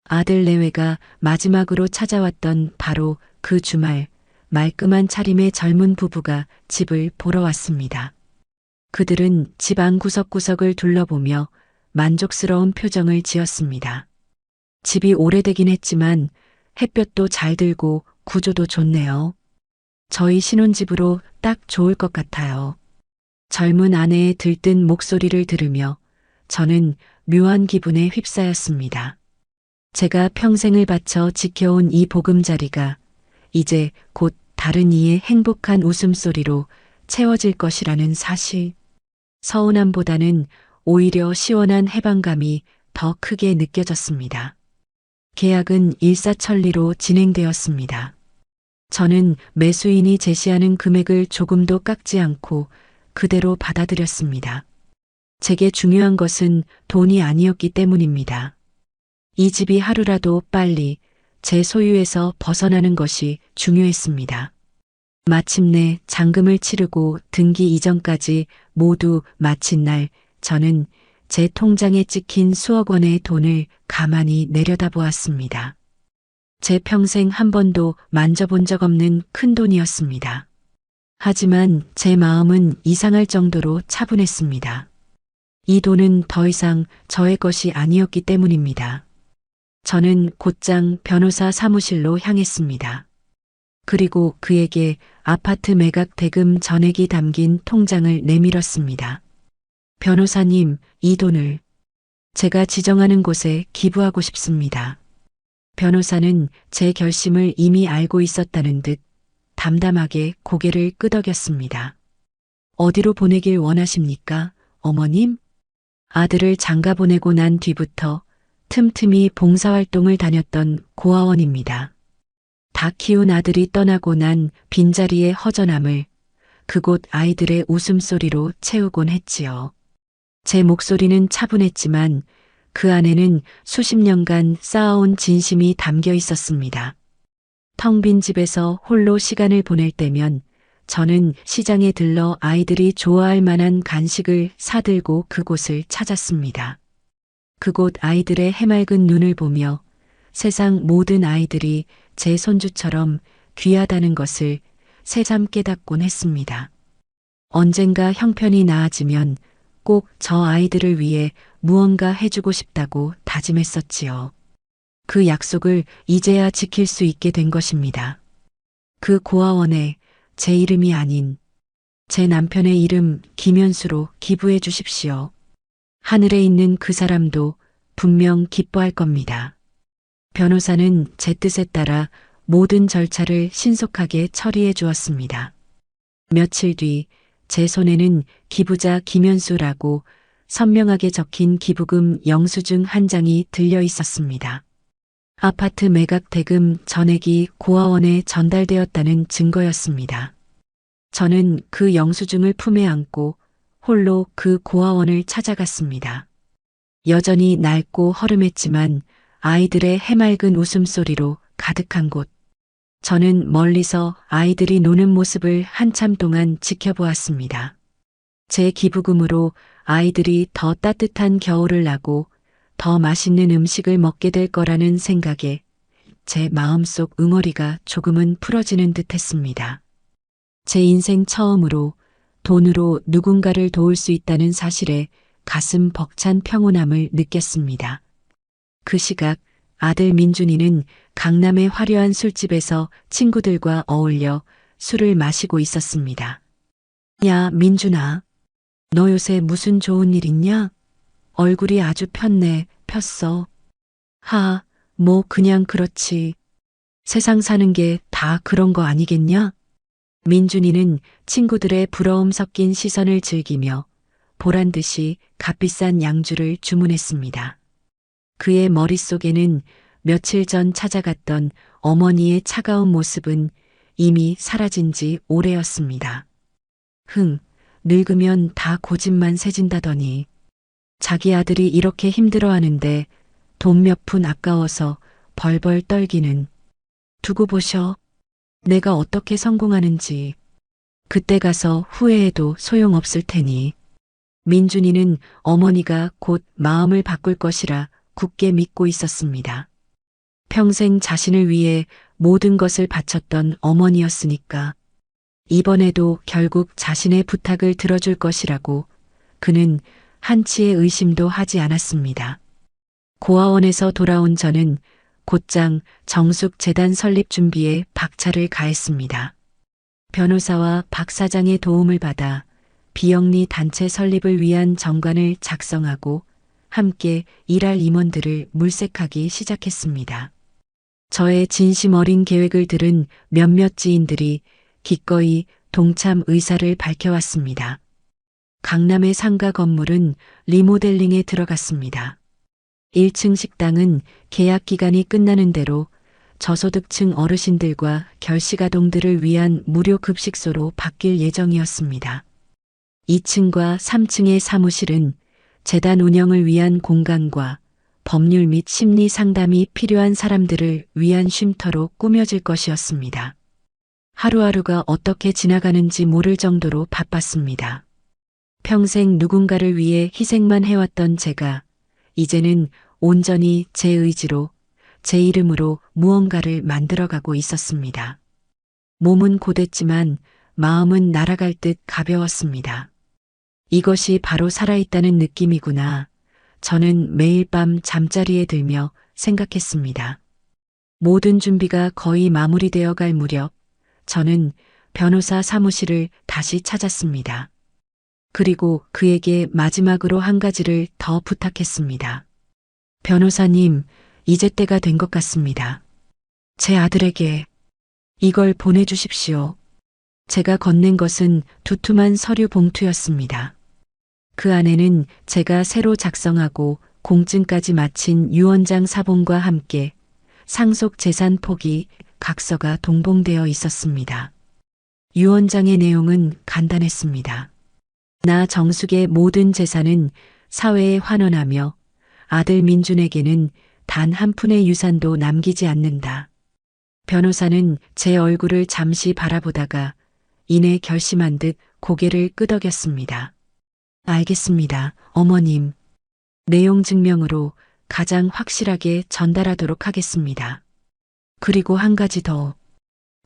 아들 내외가 마지막으로 찾아왔던 바로 그 주말, 말끔한 차림의 젊은 부부가 집을 보러 왔습니다. 그들은 집 안 구석구석을 둘러보며 만족스러운 표정을 지었습니다. 집이 오래되긴 했지만 햇볕도 잘 들고 구조도 좋네요. 저희 신혼집으로 딱 좋을 것 같아요. 젊은 아내의 들뜬 목소리를 들으며 저는 묘한 기분에 휩싸였습니다. 제가 평생을 바쳐 지켜온 이 보금자리가 이제 곧 다른 이의 행복한 웃음소리로 채워질 것이라는 사실. 서운함보다는 오히려 시원한 해방감이 더 크게 느껴졌습니다. 계약은 일사천리로 진행되었습니다. 저는 매수인이 제시하는 금액을 조금도 깎지 않고 그대로 받아들였습니다. 제게 중요한 것은 돈이 아니었기 때문입니다. 이 집이 하루라도 빨리 제 소유에서 벗어나는 것이 중요했습니다. 마침내 잔금을 치르고 등기 이전까지 모두 마친 날 저는 제 통장에 찍힌 수억 원의 돈을 가만히 내려다보았습니다. 제 평생 한 번도 만져본 적 없는 큰 돈이었습니다. 하지만 제 마음은 이상할 정도로 차분했습니다. 이 돈은 더 이상 저의 것이 아니었기 때문입니다. 저는 곧장 변호사 사무실로 향했습니다. 그리고 그에게 아파트 매각 대금 전액이 담긴 통장을 내밀었습니다. 변호사님, 이 돈을 제가 지정하는 곳에 기부하고 싶습니다. 변호사는 제 결심을 이미 알고 있었다는 듯 담담하게 고개를 끄덕였습니다. 어디로 보내길 원하십니까, 어머님? 아들을 장가 보내고 난 뒤부터 틈틈이 봉사활동을 다녔던 고아원입니다. 다 키운 아들이 떠나고 난 빈자리의 허전함을 그곳 아이들의 웃음소리로 채우곤 했지요. 제 목소리는 차분했지만 그 안에는 수십 년간 쌓아온 진심이 담겨 있었습니다. 텅 빈 집에서 홀로 시간을 보낼 때면 저는 시장에 들러 아이들이 좋아할 만한 간식을 사들고 그곳을 찾았습니다. 그곳 아이들의 해맑은 눈을 보며 세상 모든 아이들이 제 손주처럼 귀하다는 것을 새삼 깨닫곤 했습니다. 언젠가 형편이 나아지면 꼭 저 아이들을 위해 무언가 해주고 싶다고 다짐했었지요. 그 약속을 이제야 지킬 수 있게 된 것입니다. 그 고아원에 제 이름이 아닌 제 남편의 이름 김현수로 기부해 주십시오. 하늘에 있는 그 사람도 분명 기뻐할 겁니다. 변호사는 제 뜻에 따라 모든 절차를 신속하게 처리해 주었습니다. 며칠 뒤 제 손에는 기부자 김현수라고 선명하게 적힌 기부금 영수증 한 장이 들려 있었습니다. 아파트 매각 대금 전액이 고아원에 전달되었다는 증거였습니다. 저는 그 영수증을 품에 안고 홀로 그 고아원을 찾아갔습니다. 여전히 낡고 허름했지만 아이들의 해맑은 웃음소리로 가득한 곳. 저는 멀리서 아이들이 노는 모습을 한참 동안 지켜보았습니다. 제 기부금으로 아이들이 더 따뜻한 겨울을 나고 더 맛있는 음식을 먹게 될 거라는 생각에 제 마음속 응어리가 조금은 풀어지는 듯 했습니다. 제 인생 처음으로 돈으로 누군가를 도울 수 있다는 사실에 가슴 벅찬 평온함을 느꼈습니다. 그 시각 아들 민준이는 강남의 화려한 술집에서 친구들과 어울려 술을 마시고 있었습니다. 야, 민준아. 너 요새 무슨 좋은 일 있냐? 얼굴이 아주 폈네, 폈어. 뭐 그냥 그렇지. 세상 사는 게 다 그런 거 아니겠냐? 민준이는 친구들의 부러움 섞인 시선을 즐기며 보란 듯이 값비싼 양주를 주문했습니다. 그의 머릿속에는 며칠 전 찾아갔던 어머니의 차가운 모습은 이미 사라진 지 오래였습니다. 늙으면 다 고집만 세진다더니 자기 아들이 이렇게 힘들어하는데 돈 몇 푼 아까워서 벌벌 떨기는. 두고 보셔. 내가 어떻게 성공하는지. 그때 가서 후회해도 소용없을 테니. 민준이는 어머니가 곧 마음을 바꿀 것이라 굳게 믿고 있었습니다. 평생 자신을 위해 모든 것을 바쳤던 어머니였으니까 이번에도 결국 자신의 부탁을 들어줄 것이라고 그는 한치의 의심도 하지 않았습니다. 고아원에서 돌아온 저는 곧장 정숙 재단 설립 준비에 박차를 가했습니다. 변호사와 박 사장의 도움을 받아 비영리 단체 설립을 위한 정관을 작성하고 함께 일할 임원들을 물색하기 시작했습니다. 저의 진심 어린 계획을 들은 몇몇 지인들이 기꺼이 동참 의사를 밝혀왔습니다. 강남의 상가 건물은 리모델링에 들어갔습니다. 1층 식당은 계약 기간이 끝나는 대로 저소득층 어르신들과 결식아동들을 위한 무료 급식소로 바뀔 예정이었습니다. 2층과 3층의 사무실은 재단 운영을 위한 공간과 법률 및 심리 상담이 필요한 사람들을 위한 쉼터로 꾸며질 것이었습니다. 하루하루가 어떻게 지나가는지 모를 정도로 바빴습니다. 평생 누군가를 위해 희생만 해왔던 제가 이제는 온전히 제 의지로 제 이름으로 무언가를 만들어가고 있었습니다. 몸은 고됐지만 마음은 날아갈 듯 가벼웠습니다. 이것이 바로 살아있다는 느낌이구나. 저는 매일 밤 잠자리에 들며 생각했습니다. 모든 준비가 거의 마무리되어 갈 무렵 저는 변호사 사무실을 다시 찾았습니다. 그리고 그에게 마지막으로 한 가지를 더 부탁했습니다. 변호사님, 이제 때가 된 것 같습니다. 제 아들에게 이걸 보내주십시오. 제가 건넨 것은 두툼한 서류 봉투였습니다. 그 안에는 제가 새로 작성하고 공증까지 마친 유언장 사본과 함께 상속 재산 포기 각서가 동봉되어 있었습니다. 유언장의 내용은 간단했습니다. 나 정숙의 모든 재산은 사회에 환원하며 아들 민준에게는 단 한 푼의 유산도 남기지 않는다. 변호사는 제 얼굴을 잠시 바라보다가 이내 결심한 듯 고개를 끄덕였습니다. 알겠습니다, 어머님. 내용 증명으로 가장 확실하게 전달하도록 하겠습니다. 그리고 한 가지 더.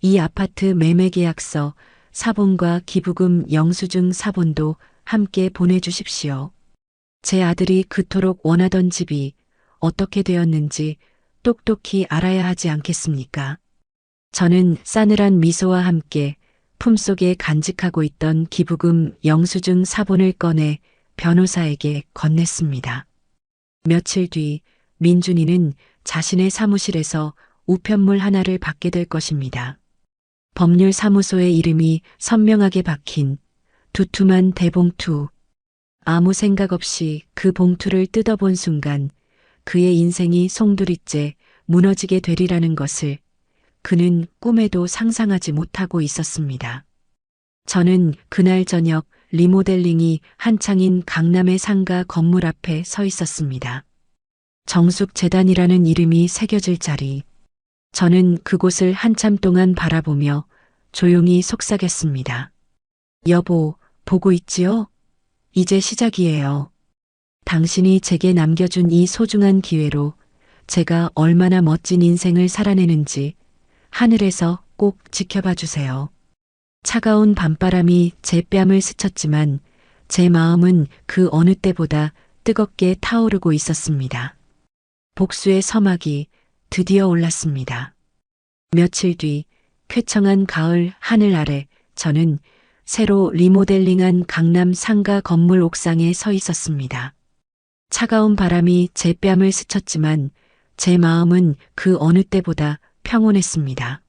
이 아파트 매매 계약서, 사본과 기부금 영수증 사본도 함께 보내주십시오. 제 아들이 그토록 원하던 집이 어떻게 되었는지 똑똑히 알아야 하지 않겠습니까? 저는 싸늘한 미소와 함께 품속에 간직하고 있던 기부금 영수증 사본을 꺼내 변호사에게 건넸습니다. 며칠 뒤 민준이는 자신의 사무실에서 우편물 하나를 받게 될 것입니다. 법률사무소의 이름이 선명하게 박힌 두툼한 대봉투. 아무 생각 없이 그 봉투를 뜯어본 순간 그의 인생이 송두리째 무너지게 되리라는 것을 그는 꿈에도 상상하지 못하고 있었습니다. 저는 그날 저녁 리모델링이 한창인 강남의 상가 건물 앞에 서 있었습니다. 정숙 재단이라는 이름이 새겨질 자리. 저는 그곳을 한참 동안 바라보며 조용히 속삭였습니다. 여보, 보고 있지요? 이제 시작이에요. 당신이 제게 남겨준 이 소중한 기회로 제가 얼마나 멋진 인생을 살아내는지 하늘에서 꼭 지켜봐 주세요. 차가운 밤바람이 제 뺨을 스쳤지만 제 마음은 그 어느 때보다 뜨겁게 타오르고 있었습니다. 복수의 서막이 드디어 올랐습니다. 며칠 뒤 쾌청한 가을 하늘 아래 저는 새로 리모델링한 강남 상가 건물 옥상에 서 있었습니다. 차가운 바람이 제 뺨을 스쳤지만 제 마음은 그 어느 때보다 평온했습니다.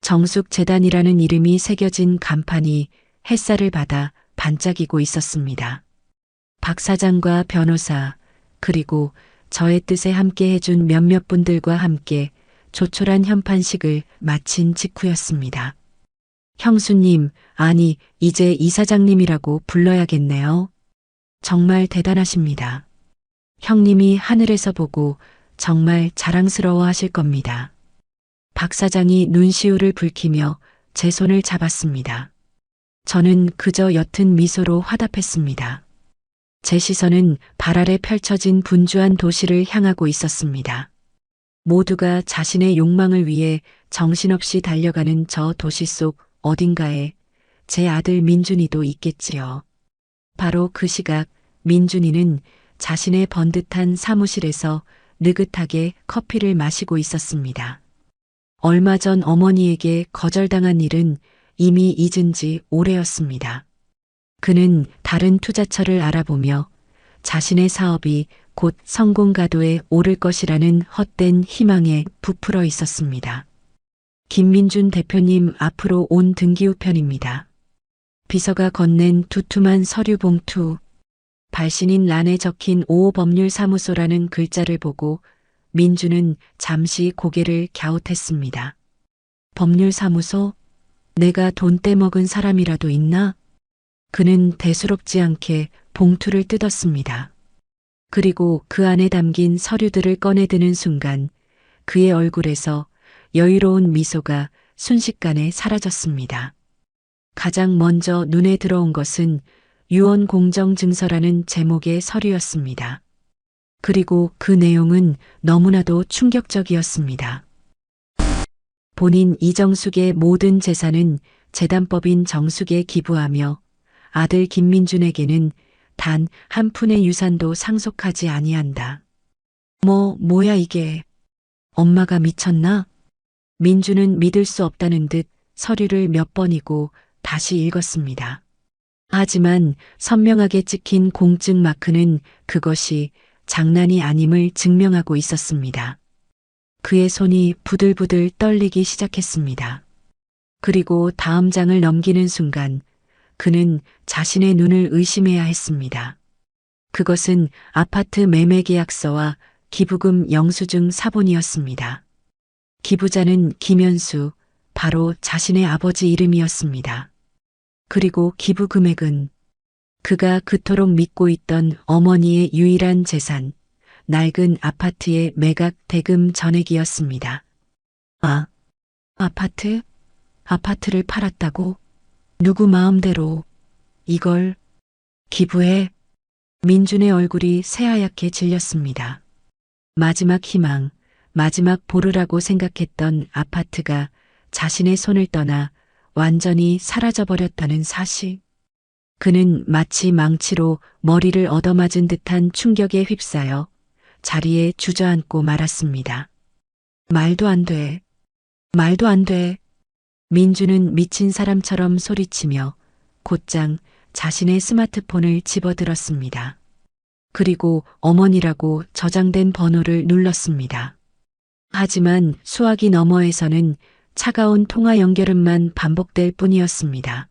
정숙재단이라는 이름이 새겨진 간판이 햇살을 받아 반짝이고 있었습니다. 박 사장과 변호사, 그리고 저의 뜻에 함께 해준 몇몇 분들과 함께 조촐한 현판식을 마친 직후였습니다. 형수님, 아니, 이제 이사장님이라고 불러야겠네요. 정말 대단하십니다. 형님이 하늘에서 보고 정말 자랑스러워 하실 겁니다. 박 사장이 눈시울을 붉히며 제 손을 잡았습니다. 저는 그저 옅은 미소로 화답했습니다. 제 시선은 발 아래 펼쳐진 분주한 도시를 향하고 있었습니다. 모두가 자신의 욕망을 위해 정신없이 달려가는 저 도시 속 어딘가에 제 아들 민준이도 있겠지요. 바로 그 시각 민준이는 자신의 번듯한 사무실에서 느긋하게 커피를 마시고 있었습니다. 얼마 전 어머니에게 거절당한 일은 이미 잊은 지 오래였습니다. 그는 다른 투자처를 알아보며 자신의 사업이 곧 성공 가도에 오를 것이라는 헛된 희망에 부풀어 있었습니다. 김민준 대표님 앞으로 온 등기우편입니다. 비서가 건넨 두툼한 서류 봉투, 발신인 란에 적힌 5호 법률사무소라는 글자를 보고 민주는 잠시 고개를 갸웃했습니다. 법률사무소? 내가 돈 떼먹은 사람이라도 있나? 그는 대수롭지 않게 봉투를 뜯었습니다. 그리고 그 안에 담긴 서류들을 꺼내드는 순간 그의 얼굴에서 여유로운 미소가 순식간에 사라졌습니다. 가장 먼저 눈에 들어온 것은 유언공정증서라는 제목의 서류였습니다. 그리고 그 내용은 너무나도 충격적이었습니다. 본인 이정숙의 모든 재산은 재단법인 정숙에 기부하며 아들 김민준에게는 단 한 푼의 유산도 상속하지 아니한다. 뭐야 이게. 엄마가 미쳤나? 민준은 믿을 수 없다는 듯 서류를 몇 번이고 다시 읽었습니다. 하지만 선명하게 찍힌 공증 마크는 그것이 장난이 아님을 증명하고 있었습니다. 그의 손이 부들부들 떨리기 시작했습니다. 그리고 다음 장을 넘기는 순간 그는 자신의 눈을 의심해야 했습니다. 그것은 아파트 매매 계약서와 기부금 영수증 사본이었습니다. 기부자는 김현수, 바로 자신의 아버지 이름이었습니다. 그리고 기부 금액은 그가 그토록 믿고 있던 어머니의 유일한 재산, 낡은 아파트의 매각 대금 전액이었습니다. 아파트? 아파트를 팔았다고? 누구 마음대로 이걸 기부해? 민준의 얼굴이 새하얗게 질렸습니다. 마지막 희망, 마지막 보루라고 생각했던 아파트가 자신의 손을 떠나 완전히 사라져버렸다는 사실. 그는 마치 망치로 머리를 얻어맞은 듯한 충격에 휩싸여 자리에 주저앉고 말았습니다. 말도 안 돼. 말도 안 돼. 민주는 미친 사람처럼 소리치며 곧장 자신의 스마트폰을 집어들었습니다. 그리고 어머니라고 저장된 번호를 눌렀습니다. 하지만 수화기 너머에서는 차가운 통화 연결음만 반복될 뿐이었습니다.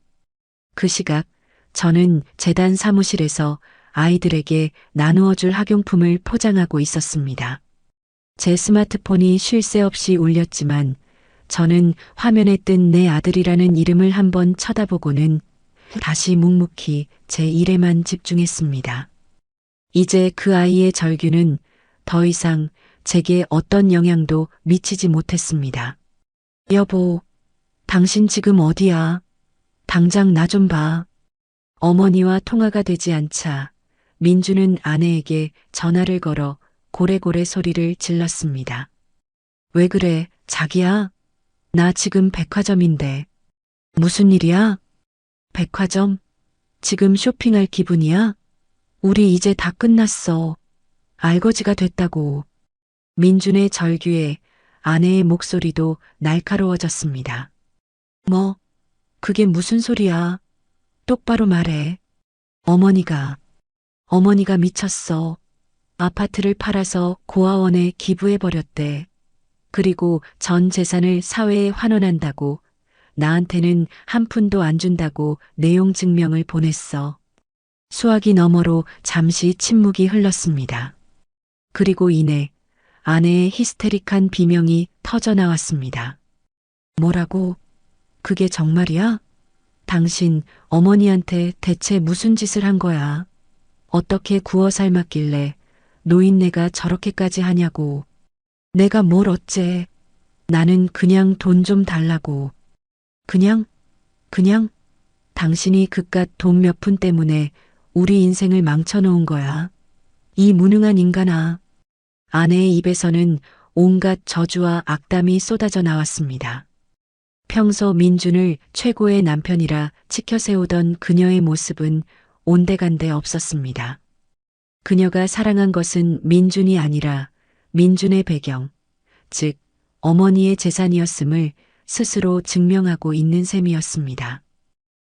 그 시각 저는 재단 사무실에서 아이들에게 나누어줄 학용품을 포장하고 있었습니다. 제 스마트폰이 쉴 새 없이 울렸지만 저는 화면에 뜬 내 아들이라는 이름을 한번 쳐다보고는 다시 묵묵히 제 일에만 집중했습니다. 이제 그 아이의 절규는 더 이상 제게 어떤 영향도 미치지 못했습니다. 여보, 당신 지금 어디야? 당장 나 좀 봐. 어머니와 통화가 되지 않자 민주는 아내에게 전화를 걸어 고래고래 소리를 질렀습니다. 왜 그래, 자기야? 나 지금 백화점인데. 무슨 일이야? 백화점? 지금 쇼핑할 기분이야? 우리 이제 다 끝났어. 알거지가 됐다고. 민준의 절규에 아내의 목소리도 날카로워졌습니다. 뭐, 그게 무슨 소리야? 똑바로 말해. 어머니가 미쳤어. 아파트를 팔아서 고아원에 기부해버렸대. 그리고 전 재산을 사회에 환원한다고 나한테는 한 푼도 안 준다고 내용 증명을 보냈어. 수화기 너머로 잠시 침묵이 흘렀습니다. 그리고 이내 아내의 히스테릭한 비명이 터져 나왔습니다. 뭐라고? 그게 정말이야? 당신 어머니한테 대체 무슨 짓을 한 거야? 어떻게 구워 삶았길래 노인네가 저렇게까지 하냐고. 내가 뭘 어째. 나는 그냥 돈 좀 달라고. 그냥? 당신이 그깟 돈 몇 푼 때문에 우리 인생을 망쳐놓은 거야. 이 무능한 인간아. 아내의 입에서는 온갖 저주와 악담이 쏟아져 나왔습니다. 평소 민준을 최고의 남편이라 치켜세우던 그녀의 모습은 온데간데 없었습니다. 그녀가 사랑한 것은 민준이 아니라 민준의 배경, 즉 어머니의 재산이었음을 스스로 증명하고 있는 셈이었습니다.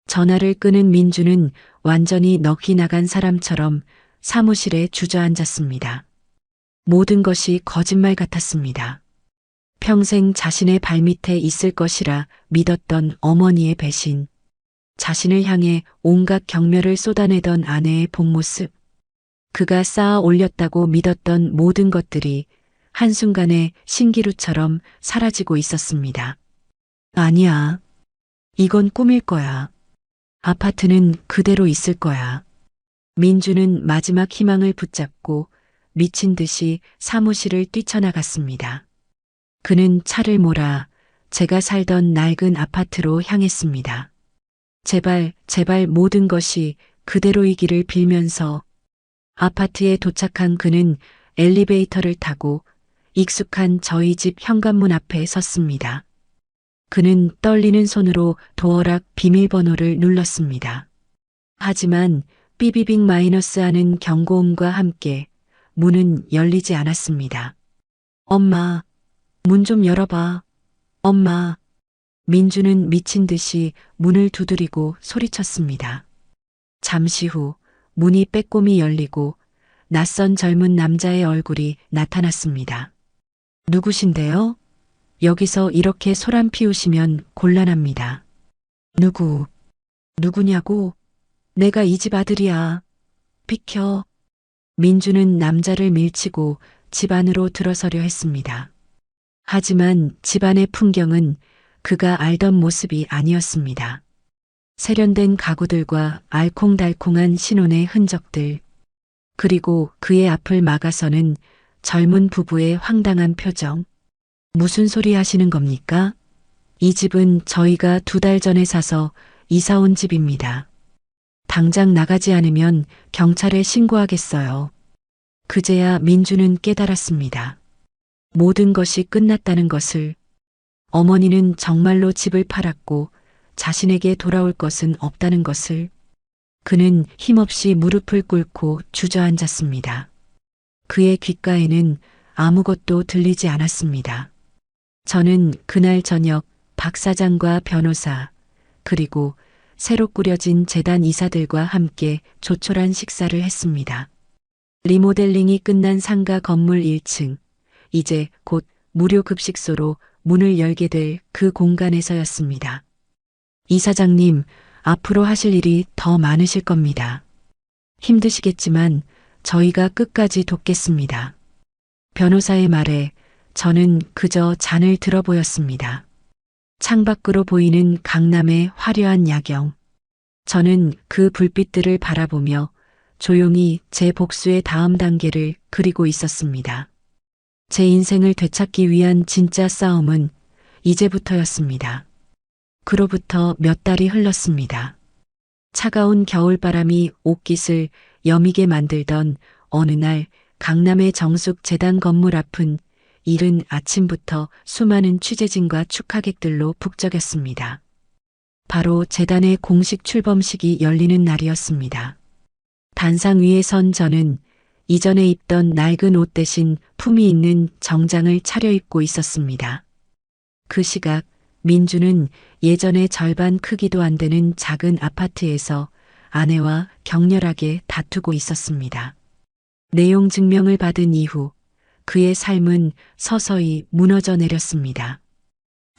전화를 끊은 민준은 완전히 넋이 나간 사람처럼 사무실에 주저앉았습니다. 모든 것이 거짓말 같았습니다. 평생 자신의 발밑에 있을 것이라 믿었던 어머니의 배신, 자신을 향해 온갖 경멸을 쏟아내던 아내의 본 모습, 그가 쌓아 올렸다고 믿었던 모든 것들이 한순간에 신기루처럼 사라지고 있었습니다. 아니야. 이건 꿈일 거야. 아파트는 그대로 있을 거야. 민주는 마지막 희망을 붙잡고 미친 듯이 사무실을 뛰쳐나갔습니다. 그는 차를 몰아 제가 살던 낡은 아파트로 향했습니다. 제발 모든 것이 그대로이기를 빌면서 아파트에 도착한 그는 엘리베이터를 타고 익숙한 저희 집 현관문 앞에 섰습니다. 그는 떨리는 손으로 도어락 비밀번호를 눌렀습니다. 하지만 삐비빅 마이너스 하는 경고음과 함께 문은 열리지 않았습니다. 엄마, 문 좀 열어봐. 엄마. 민주는 미친 듯이 문을 두드리고 소리쳤습니다. 잠시 후 문이 빼꼼히 열리고 낯선 젊은 남자의 얼굴이 나타났습니다. 누구신데요? 여기서 이렇게 소란 피우시면 곤란합니다. 누구냐고? 내가 이 집 아들이야. 비켜. 민주는 남자를 밀치고 집 안으로 들어서려 했습니다. 하지만 집안의 풍경은 그가 알던 모습이 아니었습니다. 세련된 가구들과 알콩달콩한 신혼의 흔적들, 그리고 그의 앞을 막아서는 젊은 부부의 황당한 표정. 무슨 소리 하시는 겁니까? 이 집은 저희가 2달 전에 사서 이사 온 집입니다. 당장 나가지 않으면 경찰에 신고하겠어요. 그제야 민주는 깨달았습니다. 모든 것이 끝났다는 것을. 어머니는 정말로 집을 팔았고 자신에게 돌아올 것은 없다는 것을. 그는 힘없이 무릎을 꿇고 주저앉았습니다. 그의 귓가에는 아무것도 들리지 않았습니다. 저는 그날 저녁 박 사장과 변호사, 그리고 새로 꾸려진 재단 이사들과 함께 조촐한 식사를 했습니다. 리모델링이 끝난 상가 건물 1층, 이제 곧 무료 급식소로 문을 열게 될 그 공간에서였습니다. 이사장님, 앞으로 하실 일이 더 많으실 겁니다. 힘드시겠지만 저희가 끝까지 돕겠습니다. 변호사의 말에 저는 그저 잔을 들어 보였습니다. 창밖으로 보이는 강남의 화려한 야경. 저는 그 불빛들을 바라보며 조용히 제 복수의 다음 단계를 그리고 있었습니다. 제 인생을 되찾기 위한 진짜 싸움은 이제부터였습니다. 그로부터 몇 달이 흘렀습니다. 차가운 겨울바람이 옷깃을 여미게 만들던 어느 날 강남의 정숙재단 건물 앞은 이른 아침부터 수많은 취재진과 축하객들로 북적였습니다. 바로 재단의 공식 출범식이 열리는 날이었습니다. 단상 위에 선 저는 이전에 입던 낡은 옷 대신 품위 있는 정장을 차려입고 있었습니다. 그 시각 민주는 예전의 절반 크기도 안 되는 작은 아파트에서 아내와 격렬하게 다투고 있었습니다. 내용 증명을 받은 이후 그의 삶은 서서히 무너져 내렸습니다.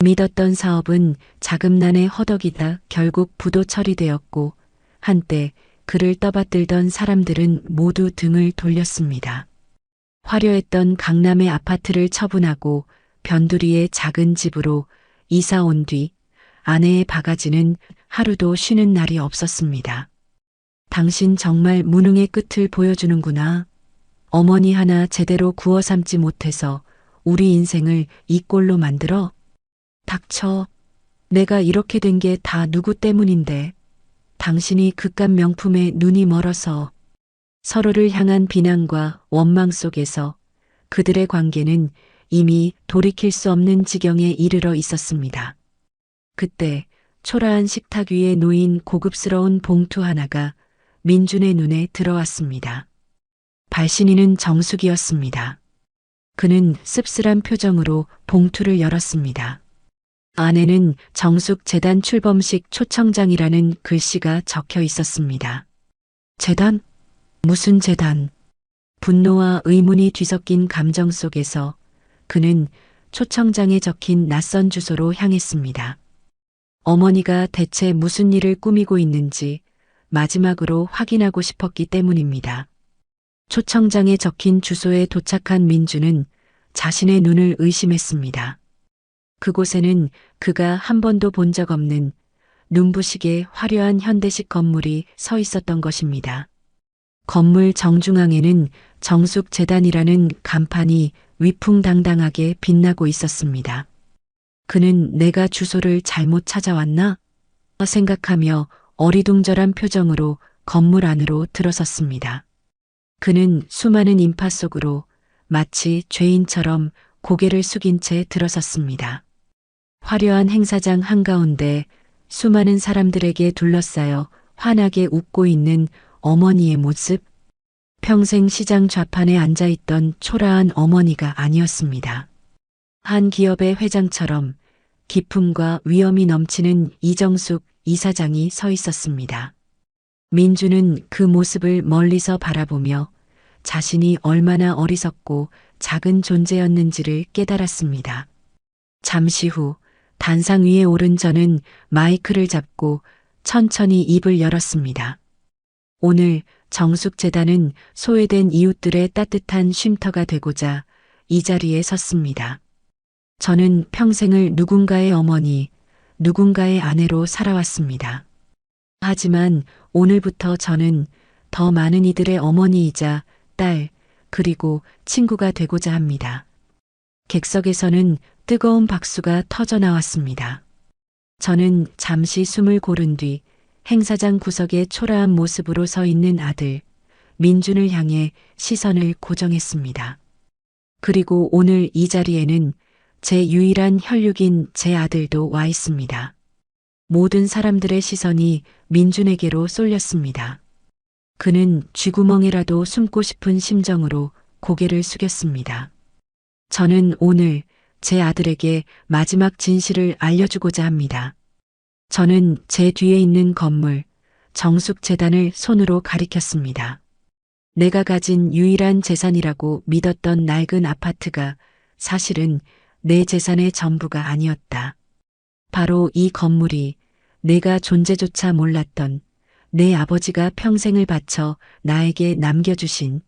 믿었던 사업은 자금난에 허덕이다 결국 부도 처리되었고 한때 그를 떠받들던 사람들은 모두 등을 돌렸습니다. 화려했던 강남의 아파트를 처분하고 변두리의 작은 집으로 이사 온 뒤 아내의 바가지는 하루도 쉬는 날이 없었습니다. 당신 정말 무능의 끝을 보여주는구나. 어머니 하나 제대로 구워 삶지 못해서 우리 인생을 이 꼴로 만들어? 닥쳐. 내가 이렇게 된 게 다 누구 때문인데. 당신이 그깟 명품에 눈이 멀어서. 서로를 향한 비난과 원망 속에서 그들의 관계는 이미 돌이킬 수 없는 지경에 이르러 있었습니다. 그때 초라한 식탁 위에 놓인 고급스러운 봉투 하나가 민준의 눈에 들어왔습니다. 발신인은 정숙이었습니다. 그는 씁쓸한 표정으로 봉투를 열었습니다. 안에는 정숙재단 출범식 초청장이라는 글씨가 적혀 있었습니다. 재단? 무슨 재단? 분노와 의문이 뒤섞인 감정 속에서 그는 초청장에 적힌 낯선 주소로 향했습니다. 어머니가 대체 무슨 일을 꾸미고 있는지 마지막으로 확인하고 싶었기 때문입니다. 초청장에 적힌 주소에 도착한 민주는 자신의 눈을 의심했습니다. 그곳에는 그가 한 번도 본 적 없는 눈부시게 화려한 현대식 건물이 서 있었던 것입니다. 건물 정중앙에는 정숙재단이라는 간판이 위풍당당하게 빛나고 있었습니다. 그는 내가 주소를 잘못 찾아왔나? 생각하며 어리둥절한 표정으로 건물 안으로 들어섰습니다. 그는 수많은 인파 속으로 마치 죄인처럼 고개를 숙인 채 들어섰습니다. 화려한 행사장 한가운데 수많은 사람들에게 둘러싸여 환하게 웃고 있는 어머니의 모습, 평생 시장 좌판에 앉아있던 초라한 어머니가 아니었습니다. 한 기업의 회장처럼 기품과 위엄이 넘치는 이정숙 이사장이 서 있었습니다. 민주는 그 모습을 멀리서 바라보며 자신이 얼마나 어리석고 작은 존재였는지를 깨달았습니다. 잠시 후 단상 위에 오른 저는 마이크를 잡고 천천히 입을 열었습니다. 오늘 정숙재단은 소외된 이웃들의 따뜻한 쉼터가 되고자 이 자리에 섰습니다. 저는 평생을 누군가의 어머니, 누군가의 아내로 살아왔습니다. 하지만 오늘부터 저는 더 많은 이들의 어머니이자 딸, 그리고 친구가 되고자 합니다. 객석에서는 뜨거운 박수가 터져 나왔습니다. 저는 잠시 숨을 고른 뒤 행사장 구석에 초라한 모습으로 서 있는 아들, 민준을 향해 시선을 고정했습니다. 그리고 오늘 이 자리에는 제 유일한 혈육인 제 아들도 와 있습니다. 모든 사람들의 시선이 민준에게로 쏠렸습니다. 그는 쥐구멍이라도 숨고 싶은 심정으로 고개를 숙였습니다. 저는 오늘 제 아들에게 마지막 진실을 알려주고자 합니다. 저는 제 뒤에 있는 건물, 정숙재단을 손으로 가리켰습니다. 내가 가진 유일한 재산이라고 믿었던 낡은 아파트가 사실은 내 재산의 전부가 아니었다. 바로 이 건물이 내가 존재조차 몰랐던 내 아버지가 평생을 바쳐 나에게 남겨주신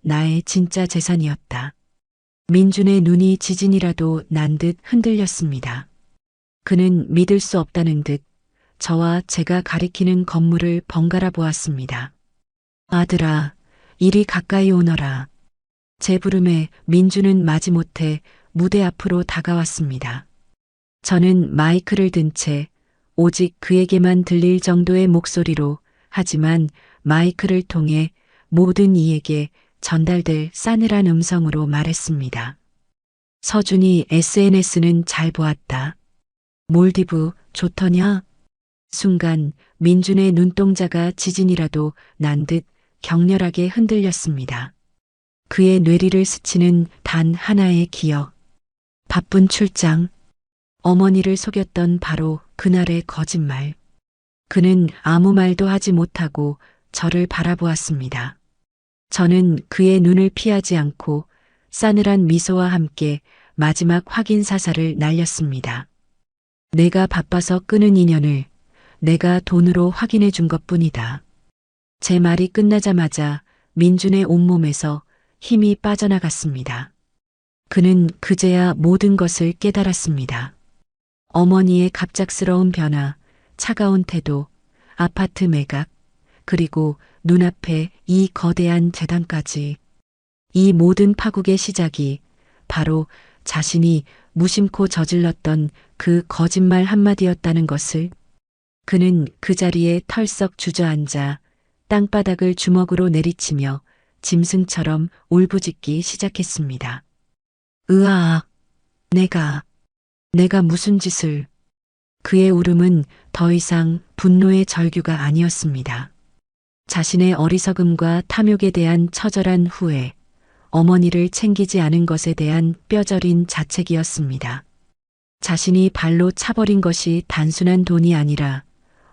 나의 진짜 재산이었다. 민준의 눈이 지진이라도 난 듯 흔들렸습니다. 그는 믿을 수 없다는 듯 저와 제가 가리키는 건물을 번갈아 보았습니다. 아들아, 이리 가까이 오너라. 제 부름에 민주는 마지못해 무대 앞으로 다가왔습니다. 저는 마이크를 든 채 오직 그에게만 들릴 정도의 목소리로, 하지만 마이크를 통해 모든 이에게 전달될 싸늘한 음성으로 말했습니다. 서준이 SNS는 잘 보았다. 몰디브 좋더냐? 순간 민준의 눈동자가 지진이라도 난 듯 격렬하게 흔들렸습니다. 그의 뇌리를 스치는 단 하나의 기억. 바쁜 출장. 어머니를 속였던 바로 그날의 거짓말. 그는 아무 말도 하지 못하고 저를 바라보았습니다. 저는 그의 눈을 피하지 않고 싸늘한 미소와 함께 마지막 확인 사살을 날렸습니다. 내가 바빠서 끄는 인연을 내가 돈으로 확인해 준 것뿐이다. 제 말이 끝나자마자 민준의 온몸에서 힘이 빠져나갔습니다. 그는 그제야 모든 것을 깨달았습니다. 어머니의 갑작스러운 변화, 차가운 태도, 아파트 매각, 그리고 눈앞에 이 거대한 재단까지. 이 모든 파국의 시작이 바로 자신이 무심코 저질렀던 그 거짓말 한마디였다는 것을. 그는 그 자리에 털썩 주저앉아 땅바닥을 주먹으로 내리치며 짐승처럼 울부짖기 시작했습니다. 으아, 내가 무슨 짓을. 그의 울음은 더 이상 분노의 절규가 아니었습니다. 자신의 어리석음과 탐욕에 대한 처절한 후회, 어머니를 챙기지 않은 것에 대한 뼈저린 자책이었습니다. 자신이 발로 차버린 것이 단순한 돈이 아니라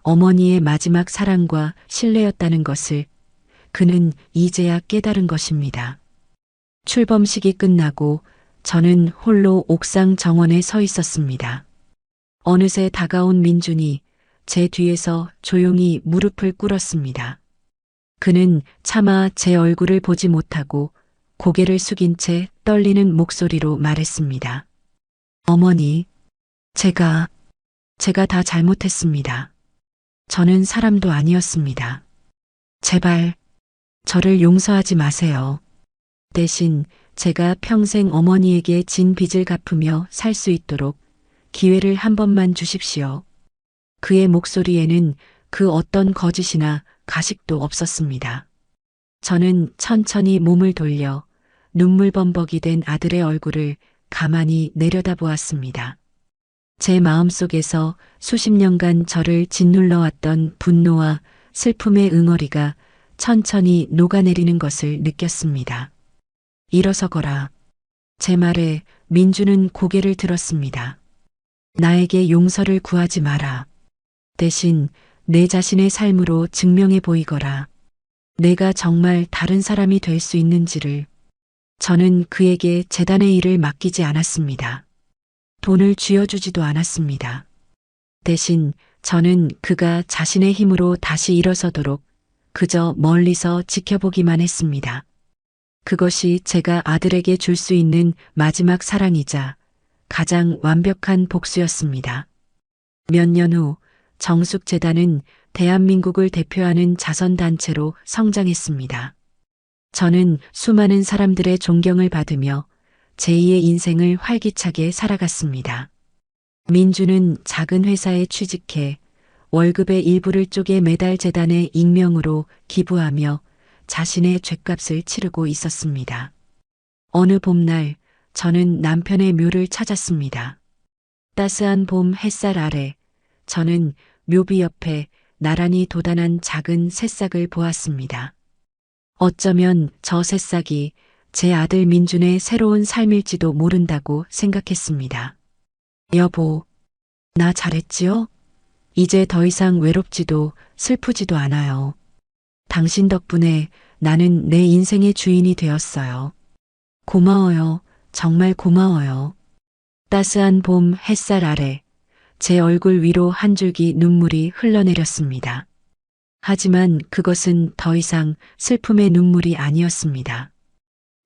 어머니의 마지막 사랑과 신뢰였다는 것을 그는 이제야 깨달은 것입니다. 출범식이 끝나고 저는 홀로 옥상 정원에 서 있었습니다. 어느새 다가온 민준이 제 뒤에서 조용히 무릎을 꿇었습니다. 그는 차마 제 얼굴을 보지 못하고 고개를 숙인 채 떨리는 목소리로 말했습니다. 어머니, 제가 다 잘못했습니다. 저는 사람도 아니었습니다. 제발 저를 용서하지 마세요. 대신 제가 평생 어머니에게 진 빚을 갚으며 살 수 있도록 기회를 한 번만 주십시오. 그의 목소리에는 그 어떤 거짓이나 가식도 없었습니다. 저는 천천히 몸을 돌려 눈물범벅이 된 아들의 얼굴을 가만히 내려다보았습니다. 제 마음속에서 수십 년간 저를 짓눌러왔던 분노와 슬픔의 응어리가 천천히 녹아내리는 것을 느꼈습니다. 일어서거라. 제 말에 민주는 고개를 들었습니다. 나에게 용서를 구하지 마라. 대신 내 자신의 삶으로 증명해 보이거라. 내가 정말 다른 사람이 될 수 있는지를. 저는 그에게 재단의 일을 맡기지 않았습니다. 돈을 쥐어주지도 않았습니다. 대신 저는 그가 자신의 힘으로 다시 일어서도록 그저 멀리서 지켜보기만 했습니다. 그것이 제가 아들에게 줄 수 있는 마지막 사랑이자 가장 완벽한 복수였습니다. 몇 년 후 정숙재단은 대한민국을 대표하는 자선단체로 성장했습니다. 저는 수많은 사람들의 존경을 받으며 제2의 인생을 활기차게 살아갔습니다. 민주는 작은 회사에 취직해 월급의 일부를 쪼개 매달 재단에 익명으로 기부하며 자신의 죗값을 치르고 있었습니다. 어느 봄날 저는 남편의 묘를 찾았습니다. 따스한 봄 햇살 아래 저는 묘비 옆에 나란히 돋아난 작은 새싹을 보았습니다. 어쩌면 저 새싹이 제 아들 민준의 새로운 삶일지도 모른다고 생각했습니다. 여보, 나 잘했지요? 이제 더 이상 외롭지도 슬프지도 않아요. 당신 덕분에 나는 내 인생의 주인이 되었어요. 고마워요. 정말 고마워요. 따스한 봄 햇살 아래 제 얼굴 위로 한 줄기 눈물이 흘러내렸습니다. 하지만 그것은 더 이상 슬픔의 눈물이 아니었습니다.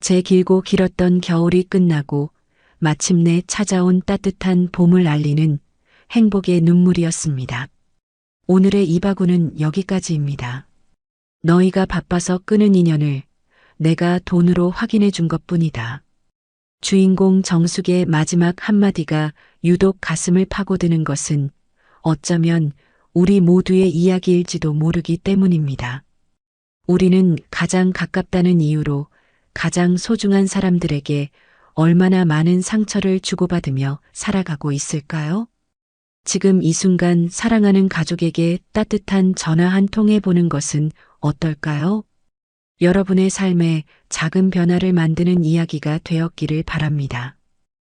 제 길고 길었던 겨울이 끝나고 마침내 찾아온 따뜻한 봄을 알리는 행복의 눈물이었습니다. 오늘의 이바구는 여기까지입니다. 너희가 바빠서 끄는 인연을 내가 돈으로 확인해 준 것뿐이다. 주인공 정숙의 마지막 한마디가 유독 가슴을 파고드는 것은 어쩌면 우리 모두의 이야기일지도 모르기 때문입니다. 우리는 가장 가깝다는 이유로 가장 소중한 사람들에게 얼마나 많은 상처를 주고받으며 살아가고 있을까요? 지금 이 순간 사랑하는 가족에게 따뜻한 전화 한 통 해보는 것은 어떨까요? 여러분의 삶에 작은 변화를 만드는 이야기가 되었기를 바랍니다.